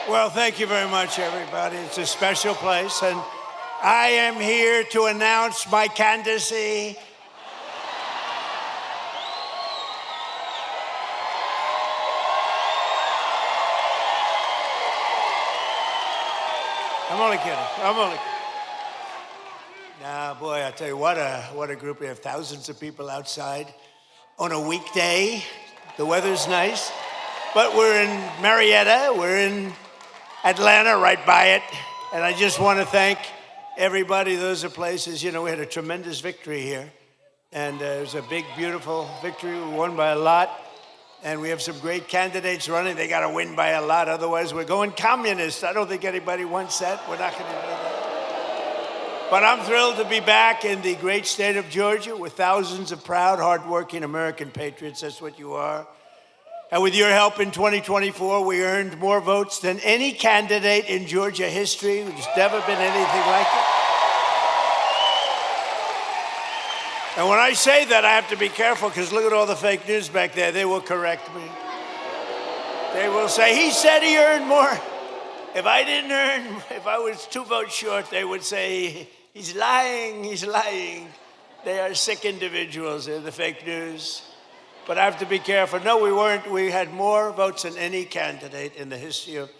Well, thank you very much, everybody. It's a special place, and I am here to announce my candidacy. I'm only kidding. Nah, boy, I tell you, what a group. We have thousands of people outside on a weekday. The weather's nice, but we're in Marietta. We're in Atlanta, right by it. And I just want to thank everybody. Those are places, we had a tremendous victory here. And it was a big, beautiful victory. We won by a lot. And we have some great candidates running. They got to win by a lot. Otherwise, we're going communist. I don't think anybody wants that. We're not going to do that. But I'm thrilled to be back in the great state of Georgia with thousands of proud, hardworking American patriots. That's what you are. And with your help in 2024, we earned more votes than any candidate in Georgia history. There's never been anything like it. And when I say that, I have to be careful, because look at all the fake news back there. They will correct me. They will say, he said he earned more. If I was 2 votes short, they would say, he's lying. They are sick individuals. They're the fake news. But I have to be careful. No, we weren't. We had more votes than any candidate in the history of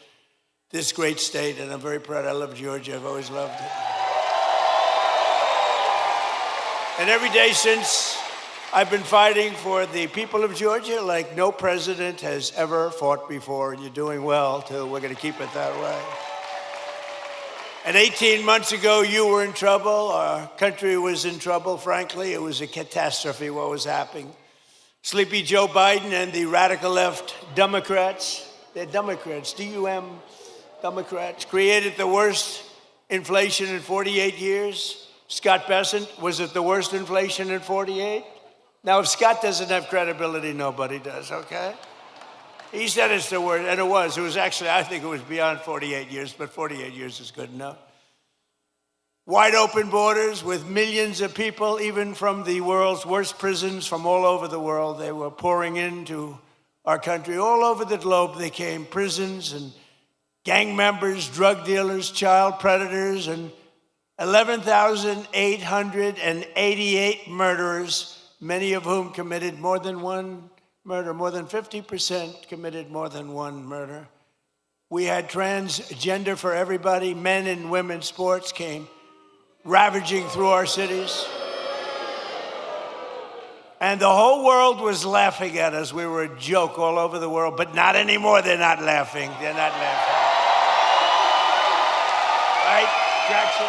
this great state, and I'm very proud. I love Georgia. I've always loved it. And every day since, I've been fighting for the people of Georgia like no president has ever fought before, and you're doing well, too. We're going to keep it that way. And 18 months ago, you were in trouble. Our country was in trouble, frankly. It was a catastrophe what was happening. Sleepy Joe Biden and the radical left Democrats, they're Democrats, D-U-M, Democrats, created the worst inflation in 48 years. Scott Bessent, was it the worst inflation in 48? Now, if Scott doesn't have credibility, nobody does, okay? He said it's the worst, and it was. It was actually, I think it was beyond 48 years, but 48 years is good enough. Wide open borders with millions of people, even from the world's worst prisons from all over the world. They were pouring into our country. All over the globe, they came. Prisons and gang members, drug dealers, child predators, and 11,888 murderers, many of whom committed more than one murder. More than 50% committed more than one murder. We had transgender for everybody. Men and women sports came ravaging through our cities. And the whole world was laughing at us. We were a joke all over the world, but not anymore. They're not laughing. They're not laughing. Right, Jackson?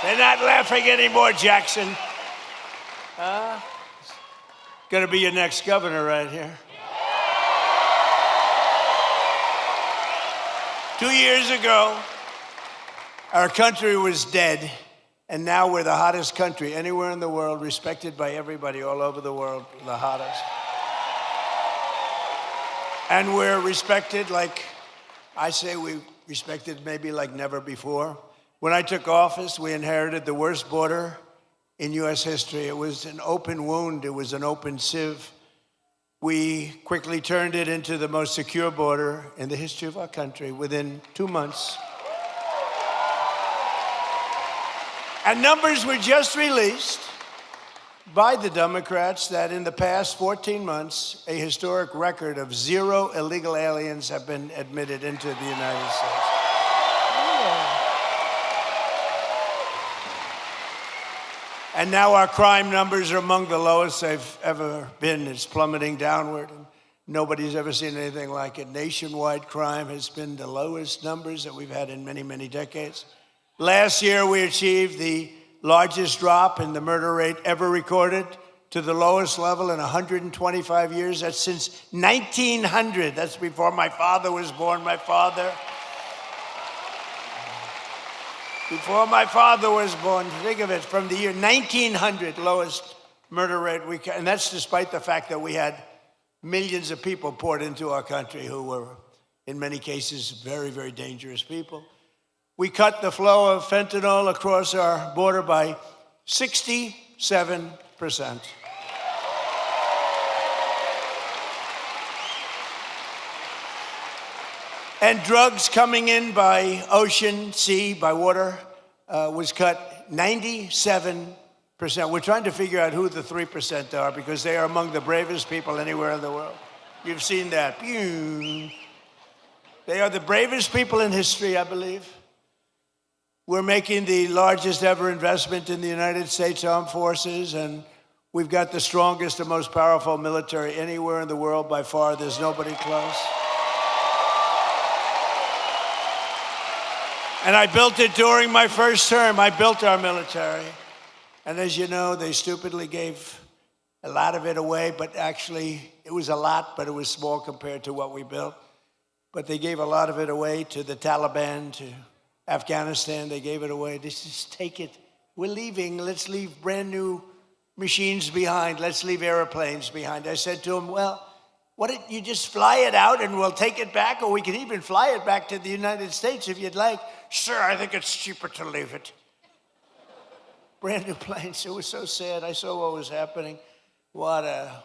They're not laughing anymore, Jackson. Gonna be your next governor right here. 2 years ago, our country was dead, and now we're the hottest country anywhere in the world, respected by everybody all over the world, the hottest. And we're respected like, I say we respected maybe like never before. When I took office, we inherited the worst border in U.S. history. It was an open wound. It was an open sieve. We quickly turned it into the most secure border in the history of our country within 2 months. And numbers were just released by the Democrats that in the past 14 months, a historic record of 0 illegal aliens have been admitted into the United States. And now our crime numbers are among the lowest they've ever been. It's plummeting downward, and nobody's ever seen anything like it. Nationwide crime has been the lowest numbers that we've had in many, many decades. Last year, we achieved the largest drop in the murder rate ever recorded to the lowest level in 125 years. That's since 1900. That's before my father was born. Before my father was born, think of it, from the year 1900, lowest murder rate. And that's despite the fact that we had millions of people poured into our country who were, in many cases, very, very dangerous people. We cut the flow of fentanyl across our border by 67%. And drugs coming in by ocean, sea, by water was cut 97%. We're trying to figure out who the 3% are because they are among the bravest people anywhere in the world. You've seen that. They are the bravest people in history, I believe. We're making the largest ever investment in the United States Armed Forces, and we've got the strongest and most powerful military anywhere in the world by far. There's nobody close. And I built it during my first term. I built our military. And as you know, they stupidly gave a lot of it away, but actually it was a lot, but it was small compared to what we built. But they gave a lot of it away to the Taliban, to Afghanistan. They gave it away. They just take it. We're leaving. Let's leave brand new machines behind. Let's leave airplanes behind. I said to them, well, what did you just fly it out and we'll take it back, or we can even fly it back to the United States if you'd like. Sir, I think it's cheaper to leave it. Brand new planes. It was so sad. I saw what was happening. What a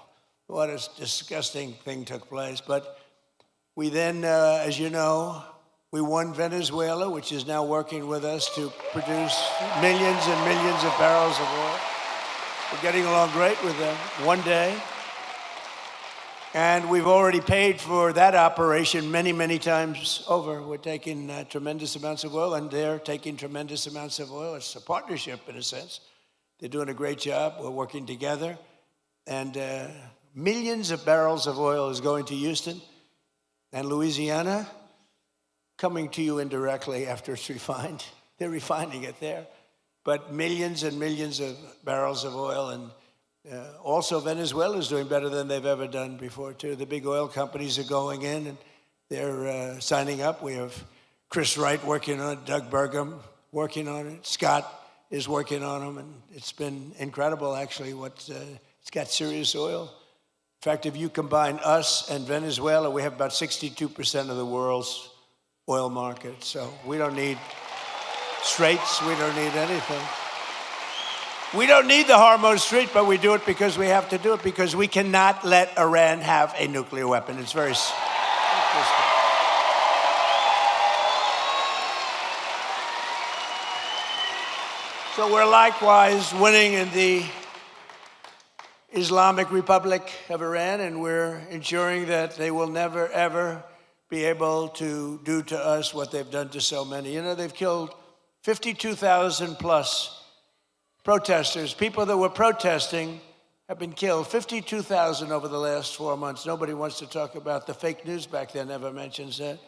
disgusting thing took place. But we then, as you know, we won Venezuela, which is now working with us to produce millions and millions of barrels of oil. We're getting along great with them. One day. And we've already paid for that operation many, many times over. We're taking tremendous amounts of oil, and they're taking tremendous amounts of oil. It's a partnership, in a sense. They're doing a great job. We're working together. And millions of barrels of oil is going to Houston and Louisiana, coming to you indirectly after it's refined. They're refining it there. But millions and millions of barrels of oil, and also Venezuela is doing better than they've ever done before, too. The big oil companies are going in, and they're signing up. We have Chris Wright working on it, Doug Burgum working on it, Scott is working on them, and it's been incredible, actually, it's got serious oil. In fact, if you combine us and Venezuela, we have about 62% of the world's oil market. So we don't need straits, we don't need anything. We don't need the Hormuz Strait, but we do it because we have to do it, because we cannot let Iran have a nuclear weapon. It's very interesting. So we're likewise winning in the Islamic Republic of Iran, and we're ensuring that they will never, ever be able to do to us what they've done to so many. You know, they've killed 52,000 plus protesters. People that were protesting have been killed. 52,000 over the last 4 months. Nobody wants to talk about the fake news back then, never mentions that.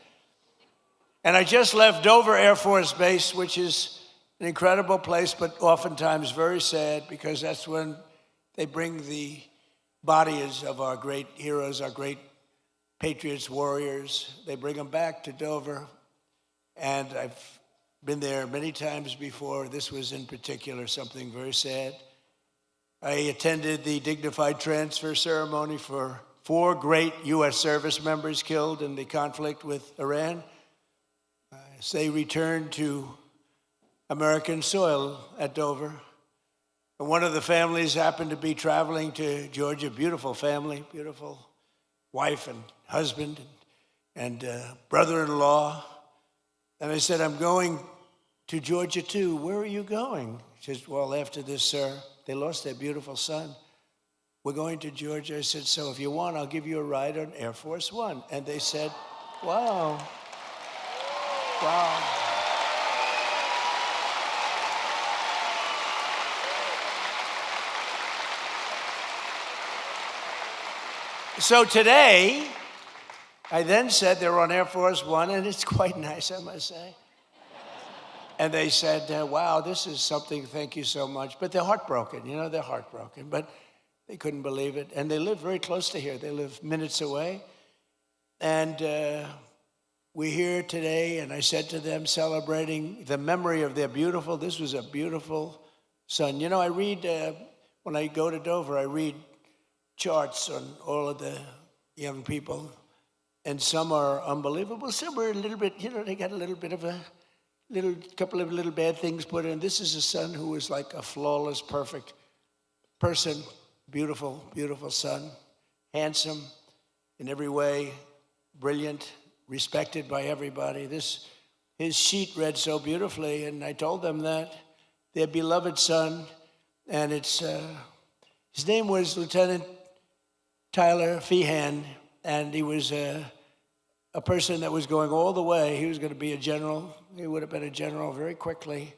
And I just left Dover Air Force Base, which is an incredible place, but oftentimes very sad, because that's when they bring the bodies of our great heroes, our great patriots, warriors. They bring them back to Dover. And I've been there many times before. This was in particular something very sad. I attended the dignified transfer ceremony for 4 great U.S. service members killed in the conflict with Iran. As they returned to American soil at Dover. And one of the families happened to be traveling to Georgia. Beautiful family, beautiful wife and husband and brother-in-law. And I said, I'm going to Georgia too. Where are you going? She says, well, after this, sir, they lost their beautiful son. We're going to Georgia. I said, so if you want, I'll give you a ride on Air Force One. And they said, wow, wow. So today, I then said they're on Air Force One, and it's quite nice, I must say. And they said, wow, this is something, thank you so much. But they're heartbroken, you know, they're heartbroken. But they couldn't believe it. And they live very close to here. They live minutes away. And we're here today, and I said to them, celebrating the memory of their beautiful, this was a beautiful son. You know, I read, when I go to Dover, I read charts on all of the young people, and some are unbelievable. Some are a little bit, you know, they got a little bit of a couple of little bad things put in. This is a son who was like a flawless, perfect person, beautiful, beautiful son, handsome in every way, brilliant, respected by everybody. His sheet read so beautifully, and I told them that their beloved son, and his name was Lieutenant Tyler Feehan, and he was a person that was going all the way. He was going to be a general. He would have been a general very quickly.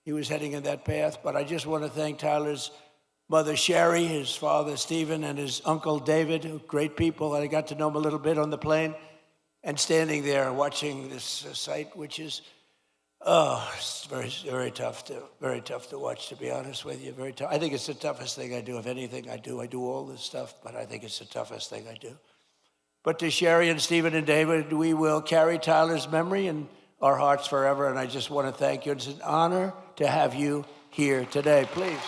He was heading in that path. But I just want to thank Tyler's mother, Sherry, his father, Stephen, and his uncle, David, great people. I got to know them a little bit on the plane, and standing there watching this sight, which is, it's very, very tough to watch, to be honest with you. Very tough. I think it's the toughest thing I do. If anything I do all this stuff, but I think it's the toughest thing I do. But to Sherry and Stephen and David, we will carry Tyler's memory in our hearts forever. And I just want to thank you. It's an honor to have you here today. Please.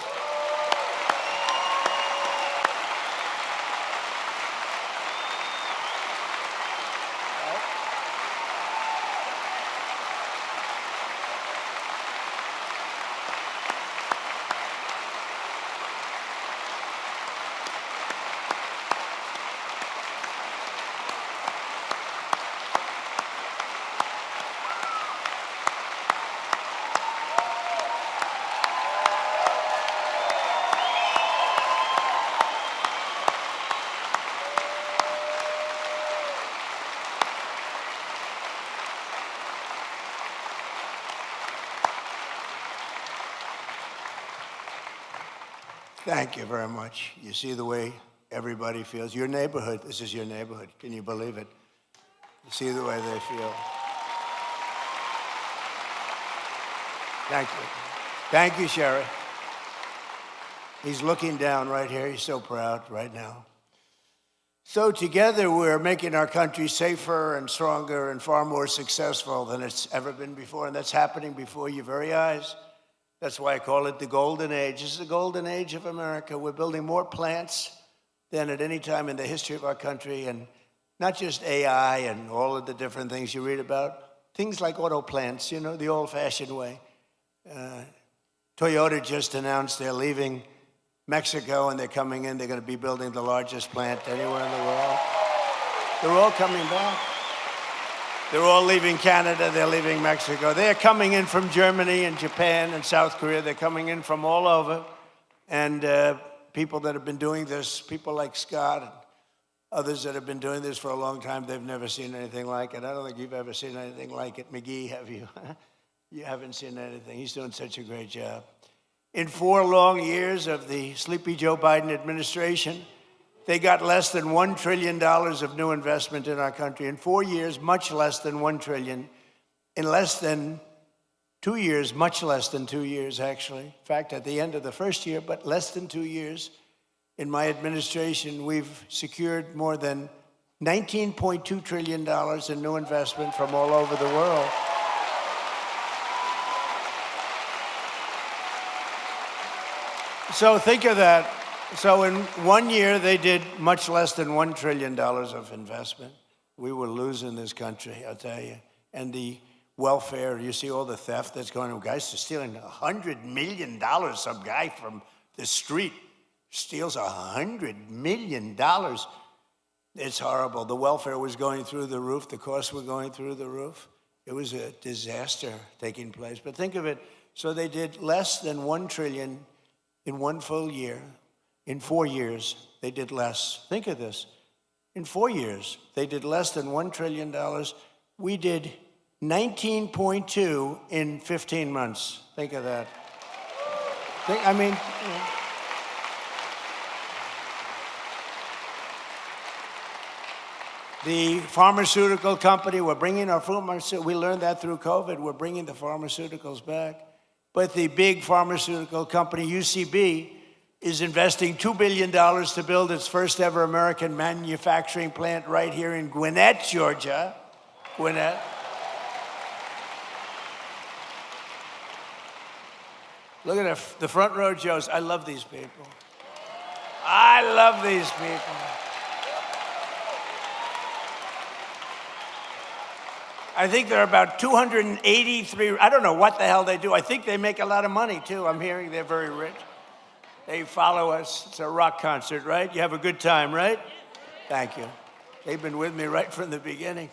Thank you very much. You see the way everybody feels. Your neighborhood, this is your neighborhood. Can you believe it? You see the way they feel. Thank you. Thank you, Sherry. He's looking down right here. He's so proud right now. So together we're making our country safer and stronger and far more successful than it's ever been before, and that's happening before your very eyes. That's why I call it the golden age. This is the golden age of America. We're building more plants than at any time in the history of our country, and not just AI and all of the different things you read about, things like auto plants, you know, the old-fashioned way. Toyota just announced they're leaving Mexico and they're coming in. They're going to be building the largest plant anywhere in the world. They're all coming back. They're all leaving Canada, they're leaving Mexico. They're coming in from Germany and Japan and South Korea. They're coming in from all over. And people that have been doing this, people like Scott and others that have been doing this for a long time, they've never seen anything like it. I don't think you've ever seen anything like it. McGee, have you? You haven't seen anything. He's doing such a great job. In 4 long years of the sleepy Joe Biden administration, they got less than $1 trillion of new investment in our country. In 4 years, much less than $1 trillion. In less than 2 years, much less than 2 years, actually. In fact, at the end of the first year, but less than 2 years, in my administration, we've secured more than $19.2 trillion in new investment from all over the world. So think of that. So in 1 year, they did much less than $1 trillion of investment. We were losing this country, I'll tell you. And the welfare, you see all the theft that's going on. Guys are stealing $100 million. Some guy from the street steals $100 million. It's horrible. The welfare was going through the roof. The costs were going through the roof. It was a disaster taking place. But think of it. So they did less than $1 trillion in 1 full year. In 4 years, they did less. Think of this. In 4 years, they did less than $1 trillion. We did 19.2 in 15 months. Think of that. I mean, the pharmaceutical company, we're bringing our pharmaceuticals, we learned that through COVID, we're bringing the pharmaceuticals back. But the big pharmaceutical company, UCB, is investing $2 billion to build its first ever American manufacturing plant right here in Gwinnett, Georgia. Gwinnett. Look at the front row Joes. I love these people. I love these people. I think there are about 283, I don't know what the hell they do. I think they make a lot of money too. I'm hearing they're very rich. They follow us. It's a rock concert, right? You have a good time, right? Thank you. They've been with me right from the beginning.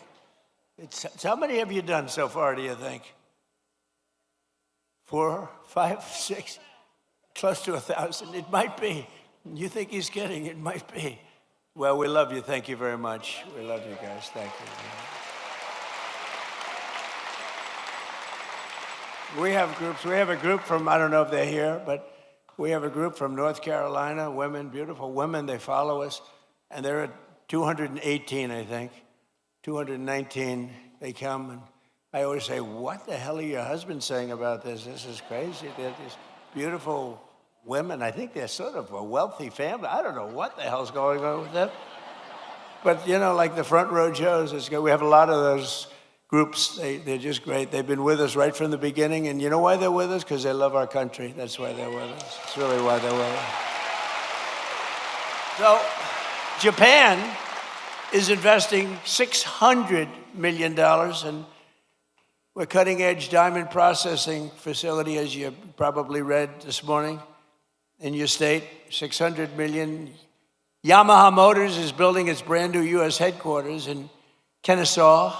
How many have you done so far, do you think? 4, 5, 6, close to 1,000. It might be. You think he's kidding? It might be. Well, we love you. Thank you very much. We love you guys. Thank you. We have groups. We have a group from, I don't know if they're here, but we have a group from North Carolina, women, beautiful women. They follow us, and they're at 218, I think. 219, they come, and I always say, what the hell are your husbands saying about this? This is crazy. They're these beautiful women. I think they're sort of a wealthy family. I don't know what the hell's going on with them. But, you know, like the Front Row Joes, it's good. We have a lot of those groups. They're just great. They've been with us right from the beginning. And you know why they're with us? Because they love our country. That's why they're with us. It's really why they're with us. So, Japan is investing $600 million in a cutting-edge diamond processing facility, as you probably read this morning in your state. $600 million. Yamaha Motors is building its brand new U.S. headquarters in Kennesaw.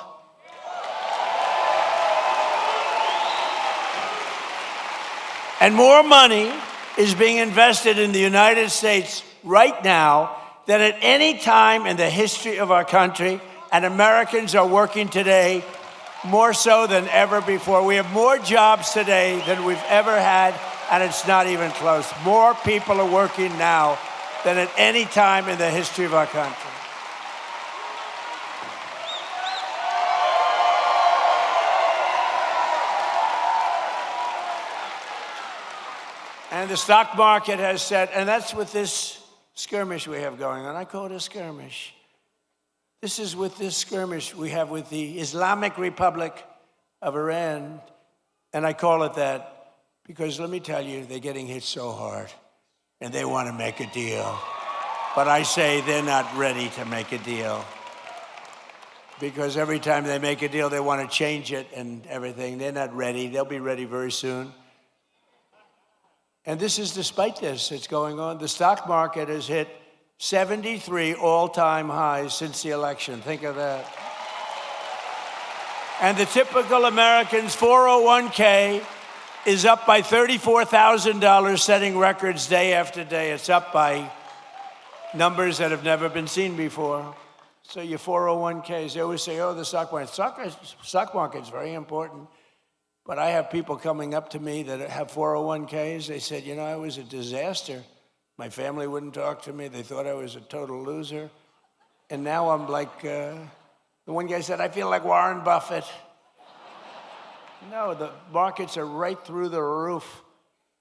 And more money is being invested in the United States right now than at any time in the history of our country, and Americans are working today more so than ever before. We have more jobs today than we've ever had, and it's not even close. More people are working now than at any time in the history of our country. And the stock market has said, and that's with this skirmish we have going on. I call it a skirmish. This is with this skirmish we have with the Islamic Republic of Iran. And I call it that because let me tell you, they're getting hit so hard and they want to make a deal. But I say they're not ready to make a deal. Because every time they make a deal, they want to change it and everything. They're not ready. They'll be ready very soon. And this is despite this, it's going on. The stock market has hit 73 all-time highs since the election. Think of that. And the typical American's 401k is up by $34,000, setting records day after day. It's up by numbers that have never been seen before. So your 401ks, they always say, oh, the stock market. Stock market's very important. But I have people coming up to me that have 401ks. They said, you know, I was a disaster. My family wouldn't talk to me. They thought I was a total loser. And now I'm like, the one guy said, I feel like Warren Buffett. No, the markets are right through the roof.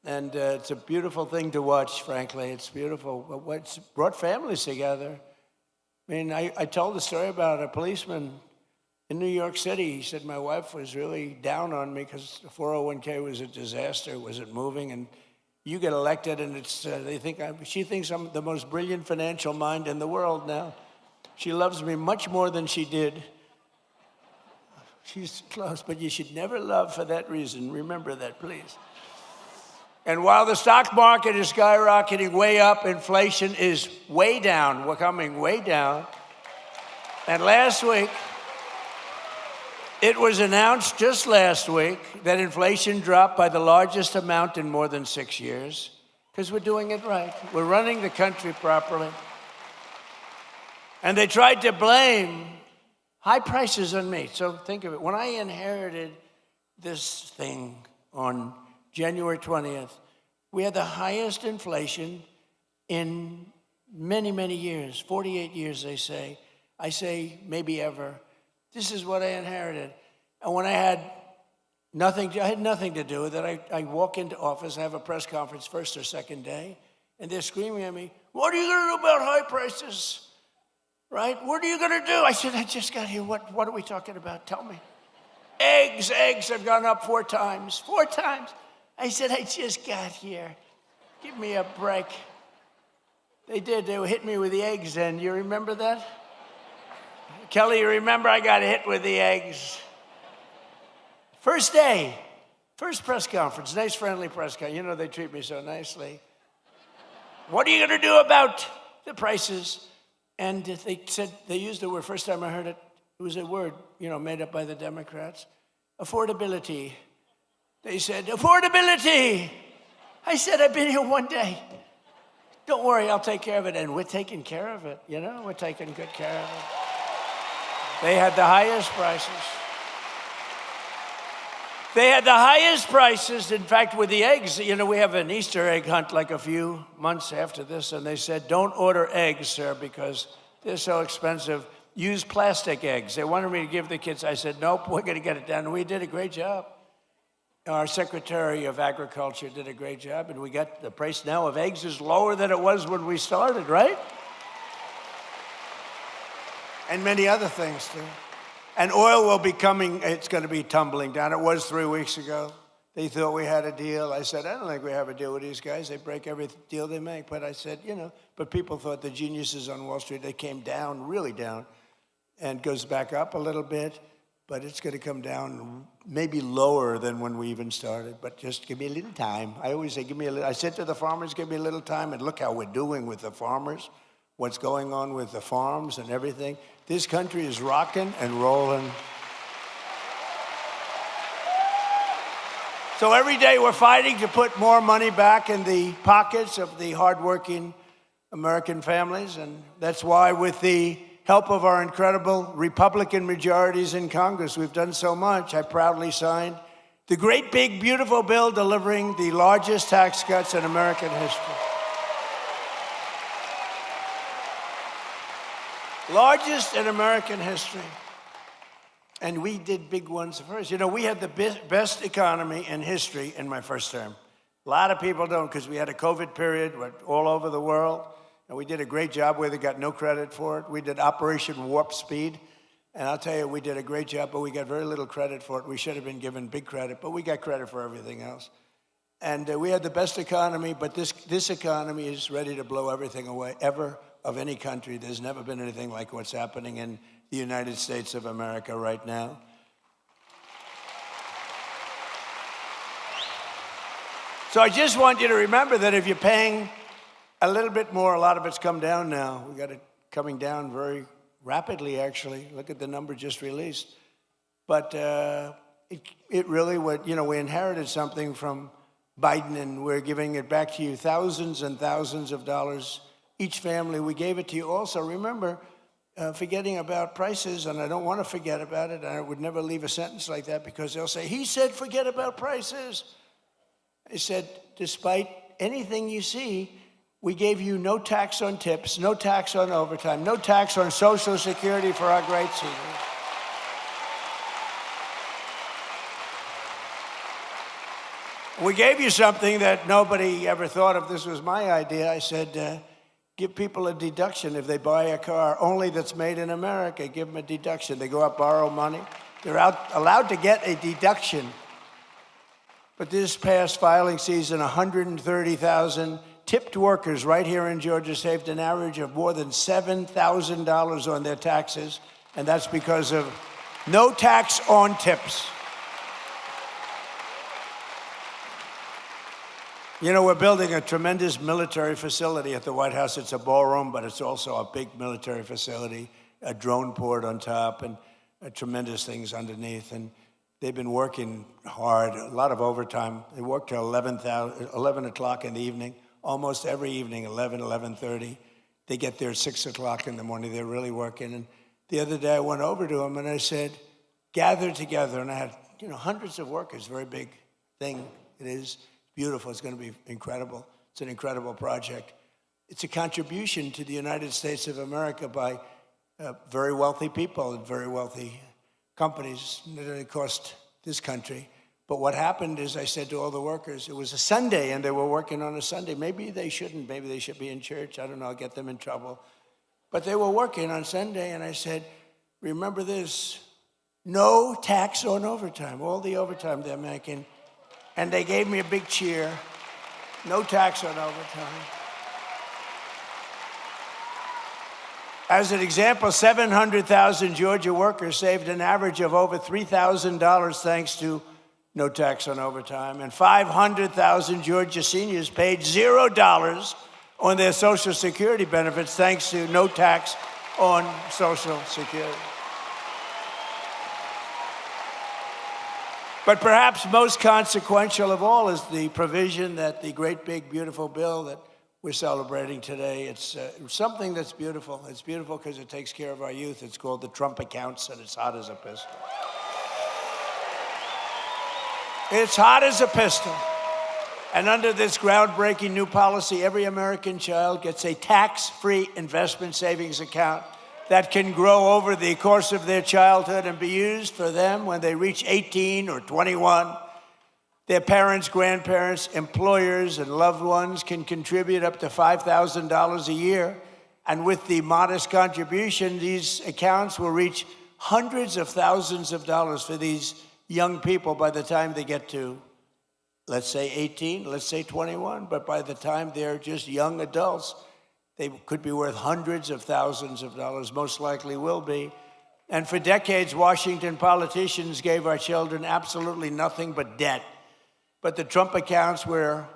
And it's a beautiful thing to watch, frankly. It's beautiful. But what's brought families together. I mean, I told the story about a policeman in New York City. He said, my wife was really down on me because the 401k was a disaster, wasn't moving, and you get elected, and it's she thinks I'm the most brilliant financial mind in the world now. She loves me much more than she did. She's close, but you should never love for that reason. Remember that, please. And while the stock market is skyrocketing way up, inflation is way down. We're coming way down. And last week, it was announced just last week that inflation dropped by the largest amount in more than 6 years, because we're doing it right. We're running the country properly. And they tried to blame high prices on me. So think of it. When I inherited this thing on January 20th, we had the highest inflation in many, many years, 48 years, they say. I say maybe ever. This is what I inherited. And when I had nothing to do with it. I walk into office, I have a press conference first or second day, and they're screaming at me, what are you going to do about high prices? Right? What are you going to do? I said, I just got here. What are we talking about? Tell me. Eggs have gone up 4 times. 4 times. I said, I just got here. Give me a break. They did. They hit me with the eggs then. You remember that? Kelly, you remember I got hit with the eggs. First day, first press conference, nice friendly press conference. You know, they treat me so nicely. What are you going to do about the prices? And they said, they used the word, first time I heard it, it was a word, made up by the Democrats. Affordability. They said, affordability. I said, I've been here one day. Don't worry, I'll take care of it. And we're taking care of it, we're taking good care of it. They had the highest prices. They had the highest prices. In fact, with the eggs, we have an Easter egg hunt like a few months after this, and they said, don't order eggs, sir, because they're so expensive. Use plastic eggs. They wanted me to give the kids. I said, nope, we're going to get it done. And we did a great job. Our Secretary of Agriculture did a great job, and we got the price now of eggs is lower than it was when we started, right? And many other things, too. And oil will be coming, it's going to be tumbling down. It was 3 weeks ago. They thought we had a deal. I said, I don't think we have a deal with these guys. They break every deal they make. But I said, but people thought the geniuses on Wall Street, they came down, really down, and goes back up a little bit. But it's going to come down maybe lower than when we even started. But just give me a little time. I always say, give me a little. I said to the farmers, give me a little time. And look how we're doing with the farmers, what's going on with the farms and everything. This country is rocking and rolling. So every day we're fighting to put more money back in the pockets of the hardworking American families. And that's why with the help of our incredible Republican majorities in Congress, we've done so much. I proudly signed the great, big, beautiful bill delivering the largest tax cuts in American history. Largest in American history. And we did big ones first. We had the best economy in history in my first term. A lot of people don't, because we had a COVID period all over the world. And we did a great job where they got no credit for it. We did Operation Warp Speed. And I'll tell you, we did a great job, but we got very little credit for it. We should have been given big credit, but we got credit for everything else. And we had the best economy, but this economy is ready to blow everything away, ever, of any country. There's never been anything like what's happening in the United States of America right now. So I just want you to remember that if you're paying a little bit more, a lot of it's come down now. We got it coming down very rapidly, actually. Look at the number just released. But it really would, we inherited something from Biden, and we're giving it back to you, thousands and thousands of dollars each family. We gave it to you also. Remember, forgetting about prices, and I don't want to forget about it. I would never leave a sentence like that, because they'll say, he said forget about prices. I said, despite anything you see, we gave you no tax on tips, no tax on overtime, no tax on Social Security for our great seniors. We gave you something that nobody ever thought of. This was my idea. I said, give people a deduction if they buy a car only that's made in America. Give them a deduction. They go out, borrow money. They're allowed to get a deduction. But this past filing season, 130,000 tipped workers right here in Georgia saved an average of more than $7,000 on their taxes, and that's because of no tax on tips. We're building a tremendous military facility at the White House. It's a ballroom, but it's also a big military facility, a drone port on top, and tremendous things underneath. And they've been working hard, a lot of overtime. They work till 11 o'clock in the evening, almost every evening, 11:30. They get there at 6 o'clock in the morning. They're really working. And the other day I went over to them and I said, gather together. And I had, hundreds of workers, very big thing it is. Beautiful. It's going to be incredible. It's an incredible project. It's a contribution to the United States of America by very wealthy people and very wealthy companies that cost this country. But what happened is I said to all the workers, it was a Sunday and they were working on a Sunday. Maybe they shouldn't. Maybe they should be in church. I don't know. I'll get them in trouble. But they were working on Sunday, and I said, remember this, no tax on overtime, all the overtime they're making. And they gave me a big cheer. No tax on overtime. As an example, 700,000 Georgia workers saved an average of over $3,000 thanks to no tax on overtime. And 500,000 Georgia seniors paid $0 on their Social Security benefits thanks to no tax on Social Security. But perhaps most consequential of all is the provision that the great, big, beautiful bill that we're celebrating today. It's something that's beautiful. It's beautiful because it takes care of our youth. It's called the Trump accounts, and it's hot as a pistol. It's hot as a pistol. And under this groundbreaking new policy, every American child gets a tax-free investment savings account that can grow over the course of their childhood and be used for them when they reach 18 or 21. Their parents, grandparents, employers, and loved ones can contribute up to $5,000 a year. And with the modest contribution, these accounts will reach hundreds of thousands of dollars for these young people by the time they get to, let's say 18, let's say 21. But by the time they're just young adults, they could be worth hundreds of thousands of dollars, most likely will be. And for decades, Washington politicians gave our children absolutely nothing but debt. But the Trump accounts, we're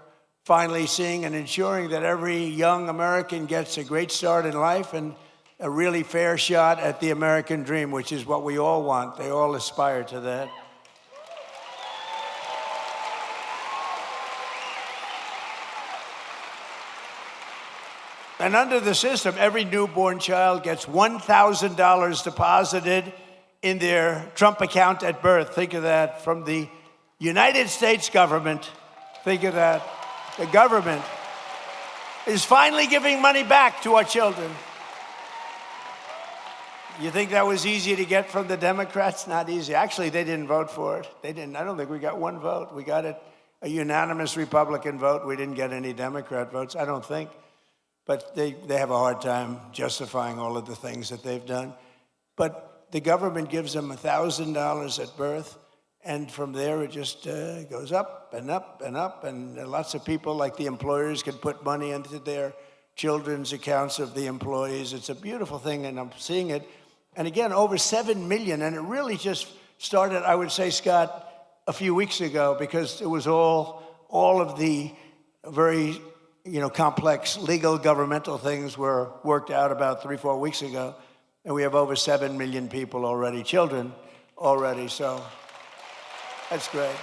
finally seeing and ensuring that every young American gets a great start in life and a really fair shot at the American dream, which is what we all want. They all aspire to that. And under the system, every newborn child gets $1,000 deposited in their Trump account at birth. Think of that. From the United States government. Think of that. The government is finally giving money back to our children. You think that was easy to get from the Democrats? Not easy. Actually, they didn't vote for it. They didn't. I don't think we got one vote. We got it, a unanimous Republican vote. We didn't get any Democrat votes, I don't think. But they have a hard time justifying all of the things that they've done. But the government gives them $1,000 at birth, and from there it just goes up and up and up. And lots of people, like the employers, can put money into their children's accounts of the employees. It's a beautiful thing, and I'm seeing it. And again, over 7 million, and it really just started, I would say, Scott, a few weeks ago, because it was all of the very complex legal governmental things were worked out about 3-4 weeks ago. And we have over 7 million people already, children already, so that's great.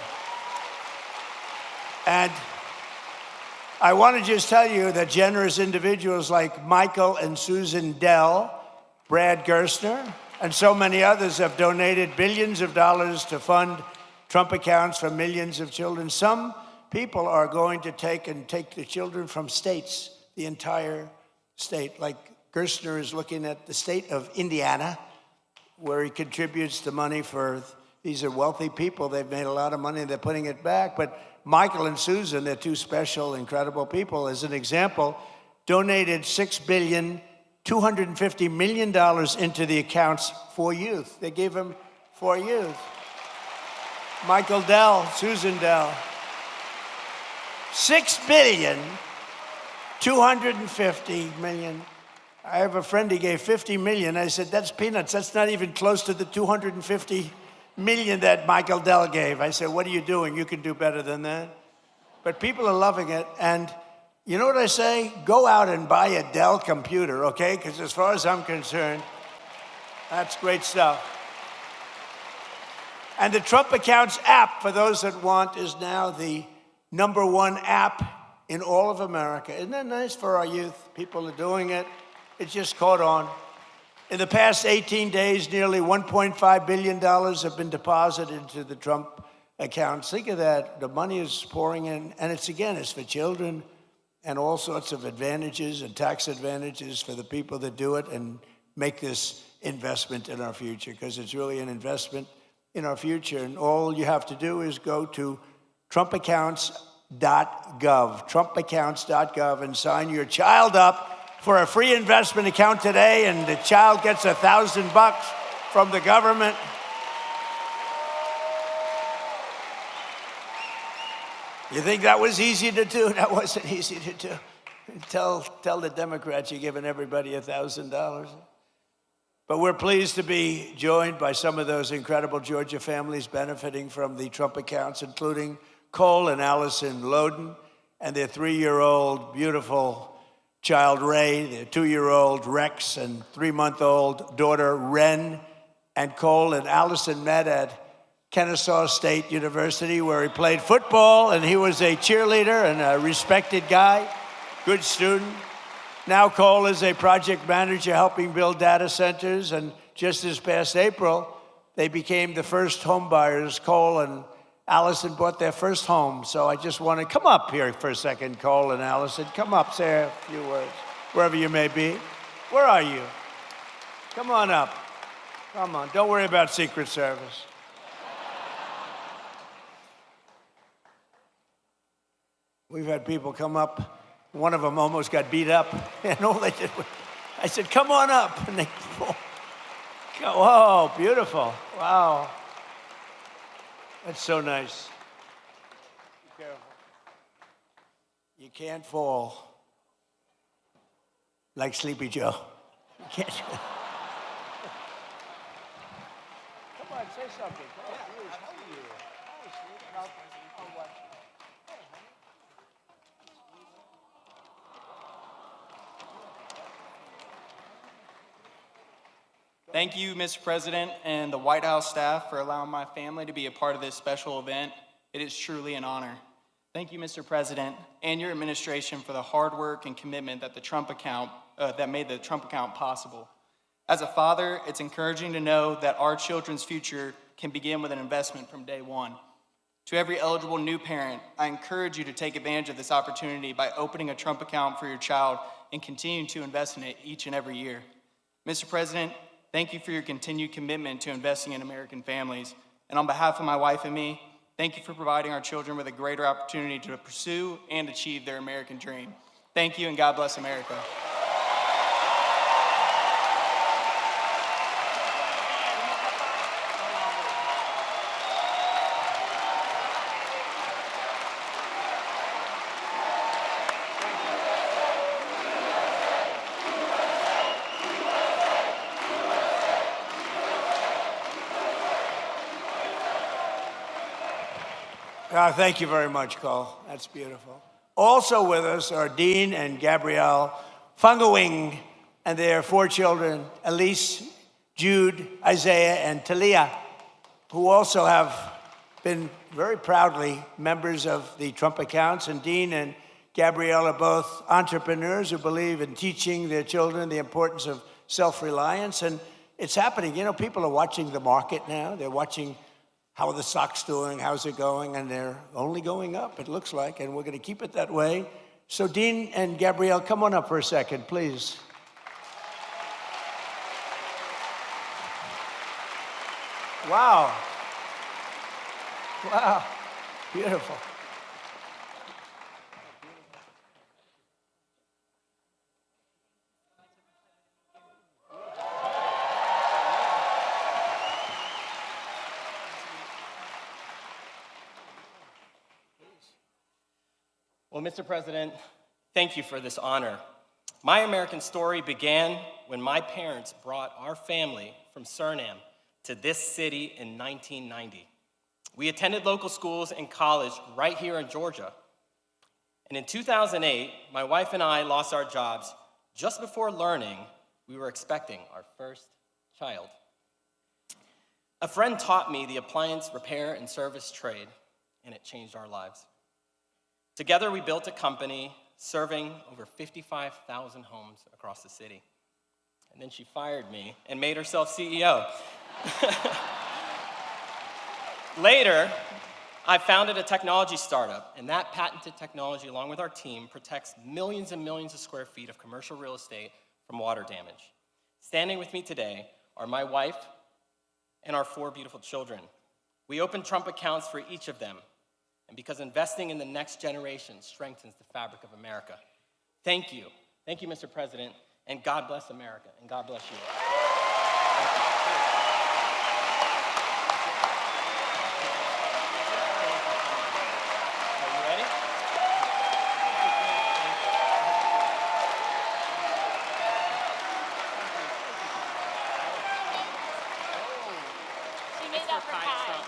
And I want to just tell you that generous individuals like Michael and Susan Dell, Brad Gerstner, and so many others have donated billions of dollars to fund Trump accounts for millions of children. Some people are going to take the children from states, the entire state. Like Gerstner is looking at the state of Indiana, where he contributes the money for, these are wealthy people. They've made a lot of money. They're putting it back. But Michael and Susan, they're two special, incredible people. As an example, donated $6.25 billion into the accounts for youth. They gave them for youth. Michael Dell, Susan Dell. $6.25 billion. I have a friend, he gave $50 million. I said, that's peanuts. That's not even close to the $250 million that Michael Dell gave. I said, what are you doing? You can do better than that. But people are loving it. And you know what I say? Go out and buy a Dell computer, okay? Because as far as I'm concerned, that's great stuff. And the Trump Accounts app, for those that want, is now the #1 app in all of America. Isn't that nice for our youth? People are doing it. It's just caught on. In the past 18 days, nearly $1.5 billion have been deposited into the Trump accounts. Think of that. The money is pouring in. And it's for children and all sorts of advantages and tax advantages for the people that do it and make this investment in our future, because it's really an investment in our future. And all you have to do is go to trumpaccounts.gov, trumpaccounts.gov, and sign your child up for a free investment account today, and the child gets $1,000 from the government. You think that was easy to do? That wasn't easy to do. Tell the Democrats you're giving everybody $1,000. But we're pleased to be joined by some of those incredible Georgia families benefiting from the Trump accounts, including Cole and Allison Loden and their 3-year-old beautiful child Ray, their 2-year-old Rex, and 3-month-old daughter Ren. And Cole and Allison met at Kennesaw State University, where he played football, and he was a cheerleader and a respected guy, good student. Now Cole is a project manager helping build data centers, and just this past April, they became the first home buyers. Cole and Allison bought their first home. So I just want to come up here for a second, Cole and Allison. Come up, say a few words, wherever you may be. Where are you? Come on up. Come on, don't worry about Secret Service. We've had people come up. One of them almost got beat up. And all they did was, I said, come on up. And they, oh, beautiful. Wow. That's so nice. Be careful. You can't fall like Sleepy Joe. You can't. Come on, say something. Come on, please. How are you? Hi, sweetie. I'll watch you. Thank you, Mr. President, and the White House staff for allowing my family to be a part of this special event. It is truly an honor. Thank you, Mr. President, and your administration for the hard work and commitment that that made the Trump account possible. As a father, it's encouraging to know that our children's future can begin with an investment from day one. To every eligible new parent, I encourage you to take advantage of this opportunity by opening a Trump account for your child and continuing to invest in it each and every year. Mr. President, thank you for your continued commitment to investing in American families. And on behalf of my wife and me, thank you for providing our children with a greater opportunity to pursue and achieve their American dream. Thank you, and God bless America. Thank you very much, Cole. That's beautiful. Also with us are Dean and Gabrielle Fungawing and their 4 children, Elise, Jude, Isaiah, and Talia, who also have been very proudly members of the Trump accounts. And Dean and Gabrielle are both entrepreneurs who believe in teaching their children the importance of self-reliance. And it's happening. You know, people are watching the market now. They're watching how are the stocks doing, how's it going, and they're only going up, it looks like, and we're going to keep it that way. So Dean and Gabrielle, come on up for a second, please. Wow. Wow, beautiful. Well, Mr. President, thank you for this honor. My American story began when my parents brought our family from Suriname to this city in 1990. We attended local schools and college right here in Georgia. And in 2008, my wife and I lost our jobs just before learning we were expecting our first child. A friend taught me the appliance repair and service trade, and it changed our lives. Together, we built a company serving over 55,000 homes across the city. And then she fired me and made herself CEO. Later, I founded a technology startup, and that patented technology, along with our team, protects millions and millions of square feet of commercial real estate from water damage. Standing with me today are my wife and our 4 beautiful children. We opened Trump accounts for each of them, and because investing in the next generation strengthens the fabric of America. Thank you. Thank you, Mr. President, and God bless America, and God bless you. Are you ready? She made up for time.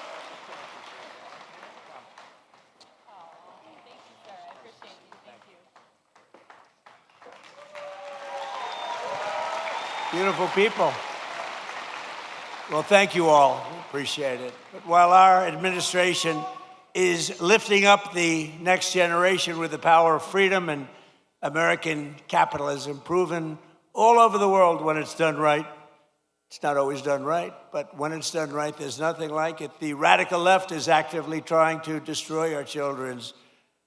Beautiful people. Well, thank you all. Appreciate it. But while our administration is lifting up the next generation with the power of freedom and American capitalism, proven all over the world when it's done right. It's not always done right, but when it's done right, there's nothing like it. The radical left is actively trying to destroy our children's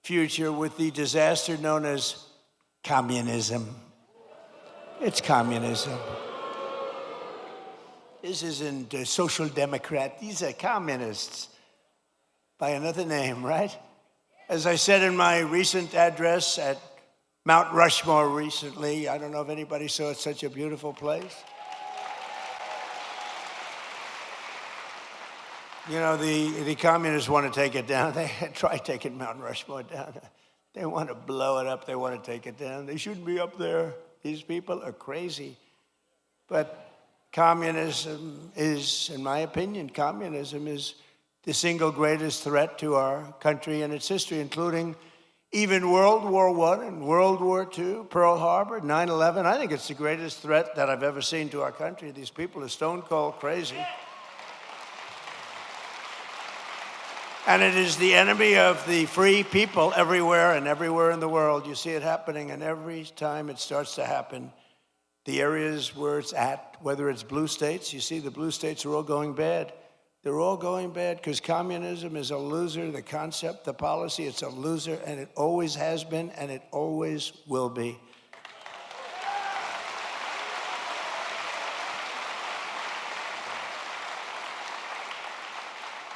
future with the disaster known as communism. It's communism. This isn't a social democrat. These are communists by another name, right? As I said in my recent address at Mount Rushmore recently, I don't know if anybody saw it, such a beautiful place. You know, the communists want to take it down. They tried taking Mount Rushmore down. They want to blow it up. They want to take it down. They shouldn't be up there. These people are crazy. But communism is, in my opinion, communism is the single greatest threat to our country and its history, including even World War I and World War II, Pearl Harbor, 9/11. I think it's the greatest threat that I've ever seen to our country. These people are stone cold crazy. And it is the enemy of the free people everywhere and everywhere in the world. You see it happening, and every time it starts to happen, the areas where it's at, whether it's blue states, you see the blue states are all going bad. They're all going bad because communism is a loser. The concept, the policy, it's a loser, and it always has been, and it always will be.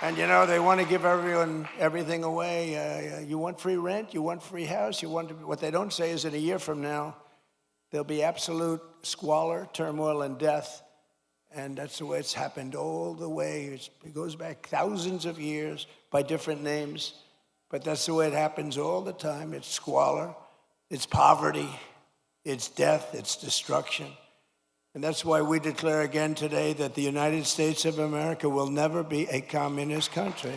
And you know, they want to give everyone everything away. You want free rent, you want free house, what they don't say is in a year from now, there'll be absolute squalor, turmoil, and death. And that's the way it's happened all the way. It goes back thousands of years by different names. But that's the way it happens all the time. It's squalor, it's poverty, it's death, it's destruction. And that's why we declare again today that the United States of America will never be a communist country.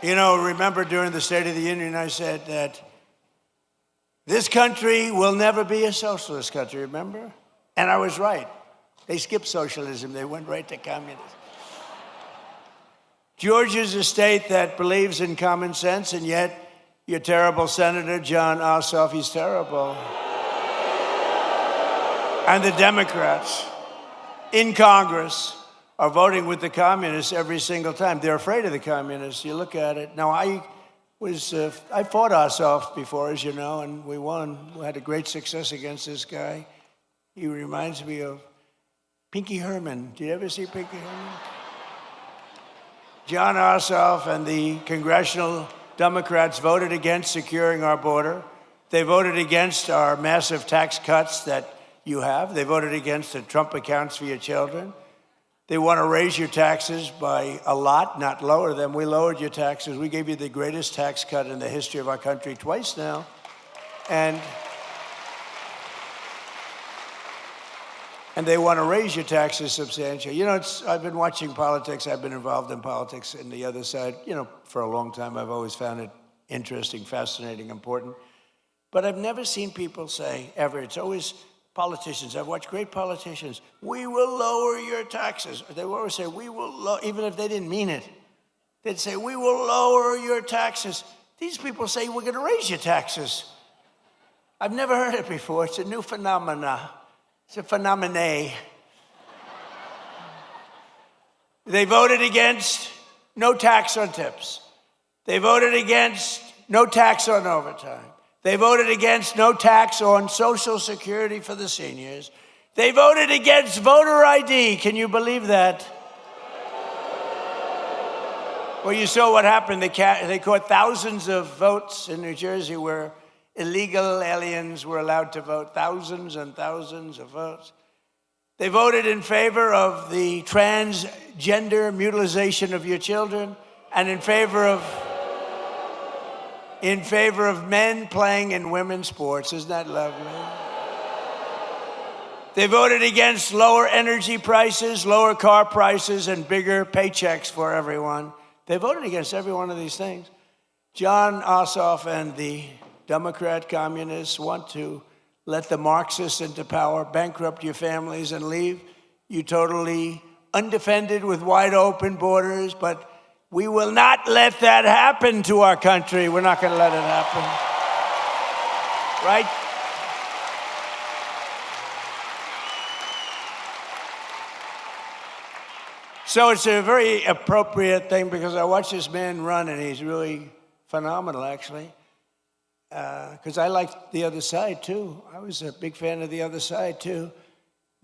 You know, remember during the State of the Union, I said that this country will never be a socialist country, remember? And I was right. They skipped socialism. They went right to communism. Georgia's a state that believes in common sense, and yet your terrible Senator, John Ossoff, he's terrible. And the Democrats in Congress are voting with the communists every single time. They're afraid of the communists. You look at it. Now, I fought Ossoff before, as you know, and we won. We had a great success against this guy. He reminds me of Pinky Herman. Did you ever see Pinky Herman? John Ossoff and the congressional Democrats voted against securing our border. They voted against our massive tax cuts that you have. They voted against the Trump accounts for your children. They want to raise your taxes by a lot, not lower them. We lowered your taxes. We gave you the greatest tax cut in the history of our country twice now. And they want to raise your taxes substantially. You know, I've been watching politics. I've been involved in politics in the other side, you know, for a long time. I've always found it interesting, fascinating, important. But I've never seen people say, ever, it's always politicians. I've watched great politicians. We will lower your taxes. They will always say, we will, even if they didn't mean it. They'd say, we will lower your taxes. These people say, we're going to raise your taxes. I've never heard it before. It's a new phenomena. It's a phenomenon. They voted against no tax on tips. They voted against no tax on overtime. They voted against no tax on Social Security for the seniors. They voted against voter ID. Can you believe that? Well, you saw what happened. They caught thousands of votes in New Jersey where illegal aliens were allowed to vote, thousands and thousands of votes. They voted in favor of the transgender mutilization of your children and in favor of men playing in women's sports. Isn't that lovely? They voted against lower energy prices, lower car prices, and bigger paychecks for everyone. They voted against every one of these things. John Ossoff and the Democrat communists want to let the Marxists into power, bankrupt your families, and leave you totally undefended with wide open borders. But we will not let that happen to our country. We're not going to let it happen. Right? So it's a very appropriate thing because I watch this man run and he's really phenomenal, actually. Because I like the other side, too. I was a big fan of the other side, too.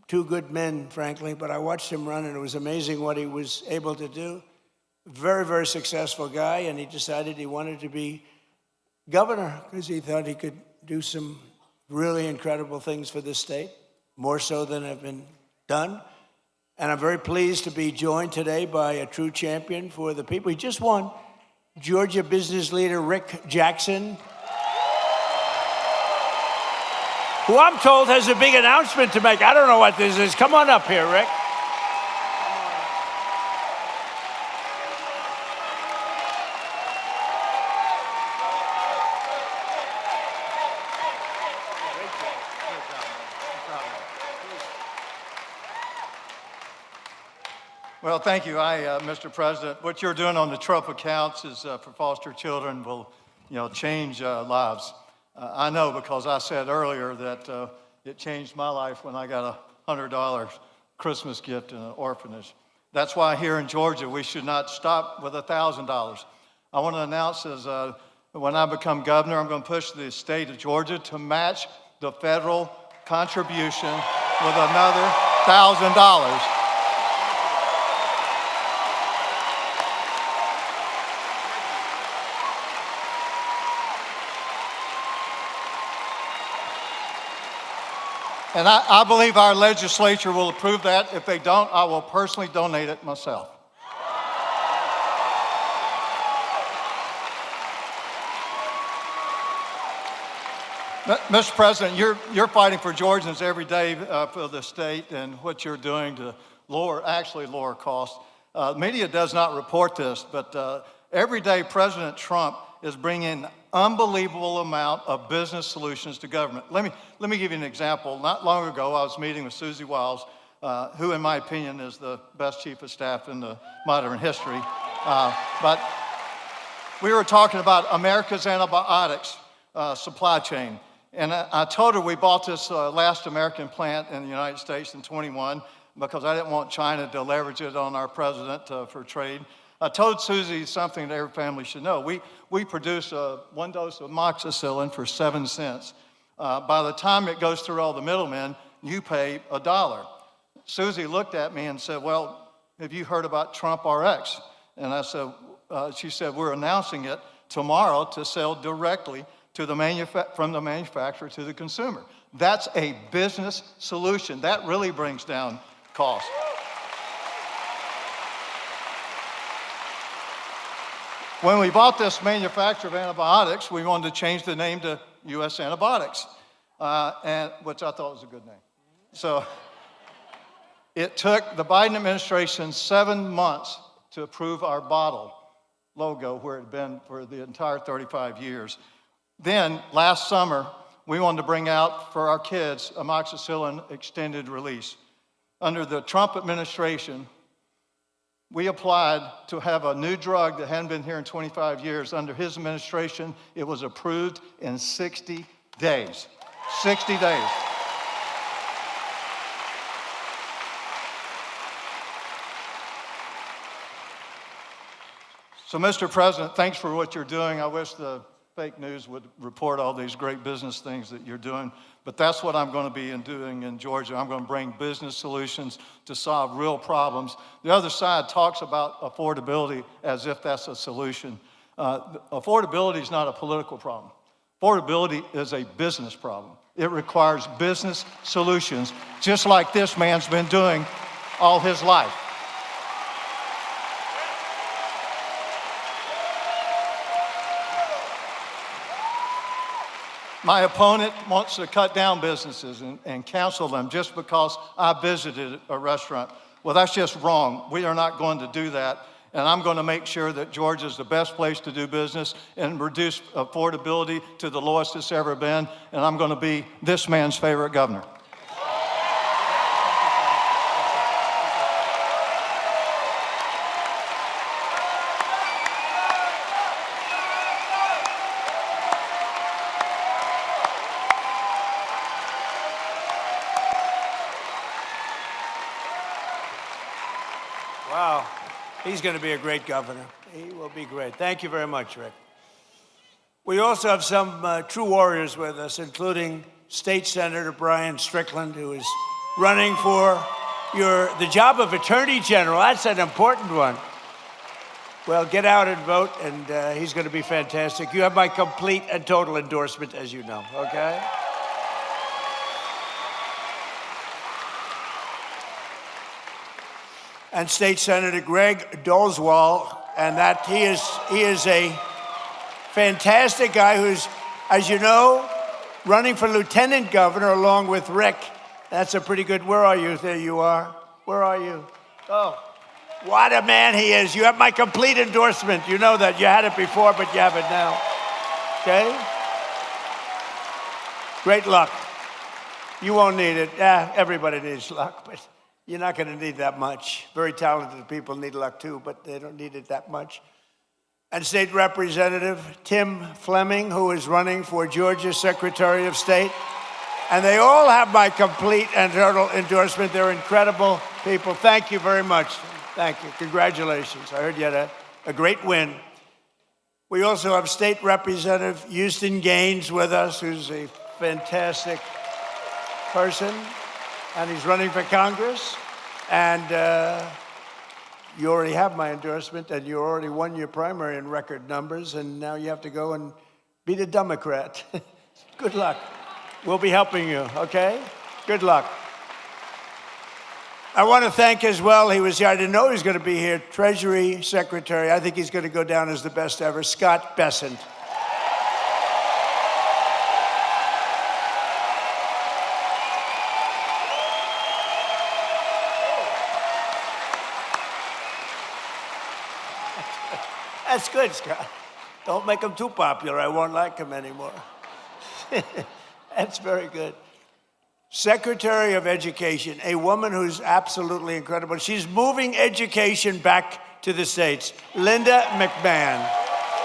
Two good men, frankly, but I watched him run and it was amazing what he was able to do. Very, very successful guy, and he decided he wanted to be governor because he thought he could do some really incredible things for this state, more so than have been done. And I'm very pleased to be joined today by a true champion for the people. He just won, Georgia business leader Rick Jackson, who I'm told has a big announcement to make. I don't know what this is. Come on up here, Rick. Well, thank you, Mr. President. What you're doing on the Trump accounts is for foster children will, change lives. I know because I said earlier that it changed my life when I got a $100 Christmas gift in an orphanage. That's why here in Georgia we should not stop with $1,000. I want to announce when I become governor, I'm going to push the state of Georgia to match the federal contribution with another $1,000. And I believe our legislature will approve that. If they don't, I will personally donate it myself. Mr. President, you're fighting for Georgians every day for the state and what you're doing to lower costs. Media does not report this, but every day President Trump is bringing unbelievable amount of business solutions to government. Let me give you an example. Not long ago, I was meeting with Susie Wiles, who in my opinion is the best chief of staff in the modern history. But we were talking about America's antibiotics supply chain. And I told her we bought this last American plant in the United States in 21 because I didn't want China to leverage it on our president for trade. I told Susie something that every family should know. We produce one dose of amoxicillin for 7 cents. By the time it goes through all the middlemen, you pay $1. Susie looked at me and said, well, have you heard about Trump RX? And I said, she said, we're announcing it tomorrow to sell directly to from the manufacturer to the consumer. That's a business solution. That really brings down costs. When we bought this manufacturer of antibiotics, we wanted to change the name to U.S. Antibiotics, which I thought was a good name. So it took the Biden administration 7 months to approve our bottle logo where it had been for the entire 35 years. Then last summer, we wanted to bring out for our kids amoxicillin extended release. Under the Trump administration, we applied to have a new drug that hadn't been here in 25 years. Under his administration, it was approved in 60 days. 60 days. So, Mr. President, thanks for what you're doing. I wish the fake news would report all these great business things that you're doing, but that's what I'm going to be doing in Georgia. I'm going to bring business solutions to solve real problems. The other side talks about affordability as if that's a solution. Affordability is not a political problem. Affordability is a business problem. It requires business solutions, just like this man's been doing all his life. My opponent wants to cut down businesses and cancel them just because I visited a restaurant. Well, that's just wrong. We are not going to do that. And I'm going to make sure that Georgia is the best place to do business and reduce affordability to the lowest it's ever been. And I'm going to be this man's favorite governor. Wow. He's going to be a great governor. He will be great. Thank you very much, Rick. We also have some true warriors with us, including State Senator Brian Strickland, who is running for the job of Attorney General. That's an important one. Well, get out and vote, and he's going to be fantastic. You have my complete and total endorsement, as you know, okay? And State Senator Greg Doswell, and that he is a fantastic guy who's, as you know, running for lieutenant governor along with Rick. That's a pretty good. Where are you? There you are. Where are you? Oh, what a man he is. You have my complete endorsement. You know that. You had it before, but you have it now. Okay? Great luck. You won't need it. Yeah, everybody needs luck, but you're not going to need that much. Very talented people need luck too, but they don't need it that much. And State Representative Tim Fleming, who is running for Georgia Secretary of State. And they all have my complete and total endorsement. They're incredible people. Thank you very much. Thank you. Congratulations. I heard you had a great win. We also have State Representative Houston Gaines with us, who's a fantastic person. And he's running for Congress. And you already have my endorsement, and you already won your primary in record numbers, and now you have to go and beat a Democrat. Good luck. We'll be helping you, okay? Good luck. I want to thank as well, he was here, I didn't know he was going to be here, Treasury Secretary, I think he's going to go down as the best ever, Scott Bessent. That's good, Scott. Don't make him too popular. I won't like him anymore. That's very good. Secretary of Education, a woman who's absolutely incredible. She's moving education back to the states, Linda McMahon,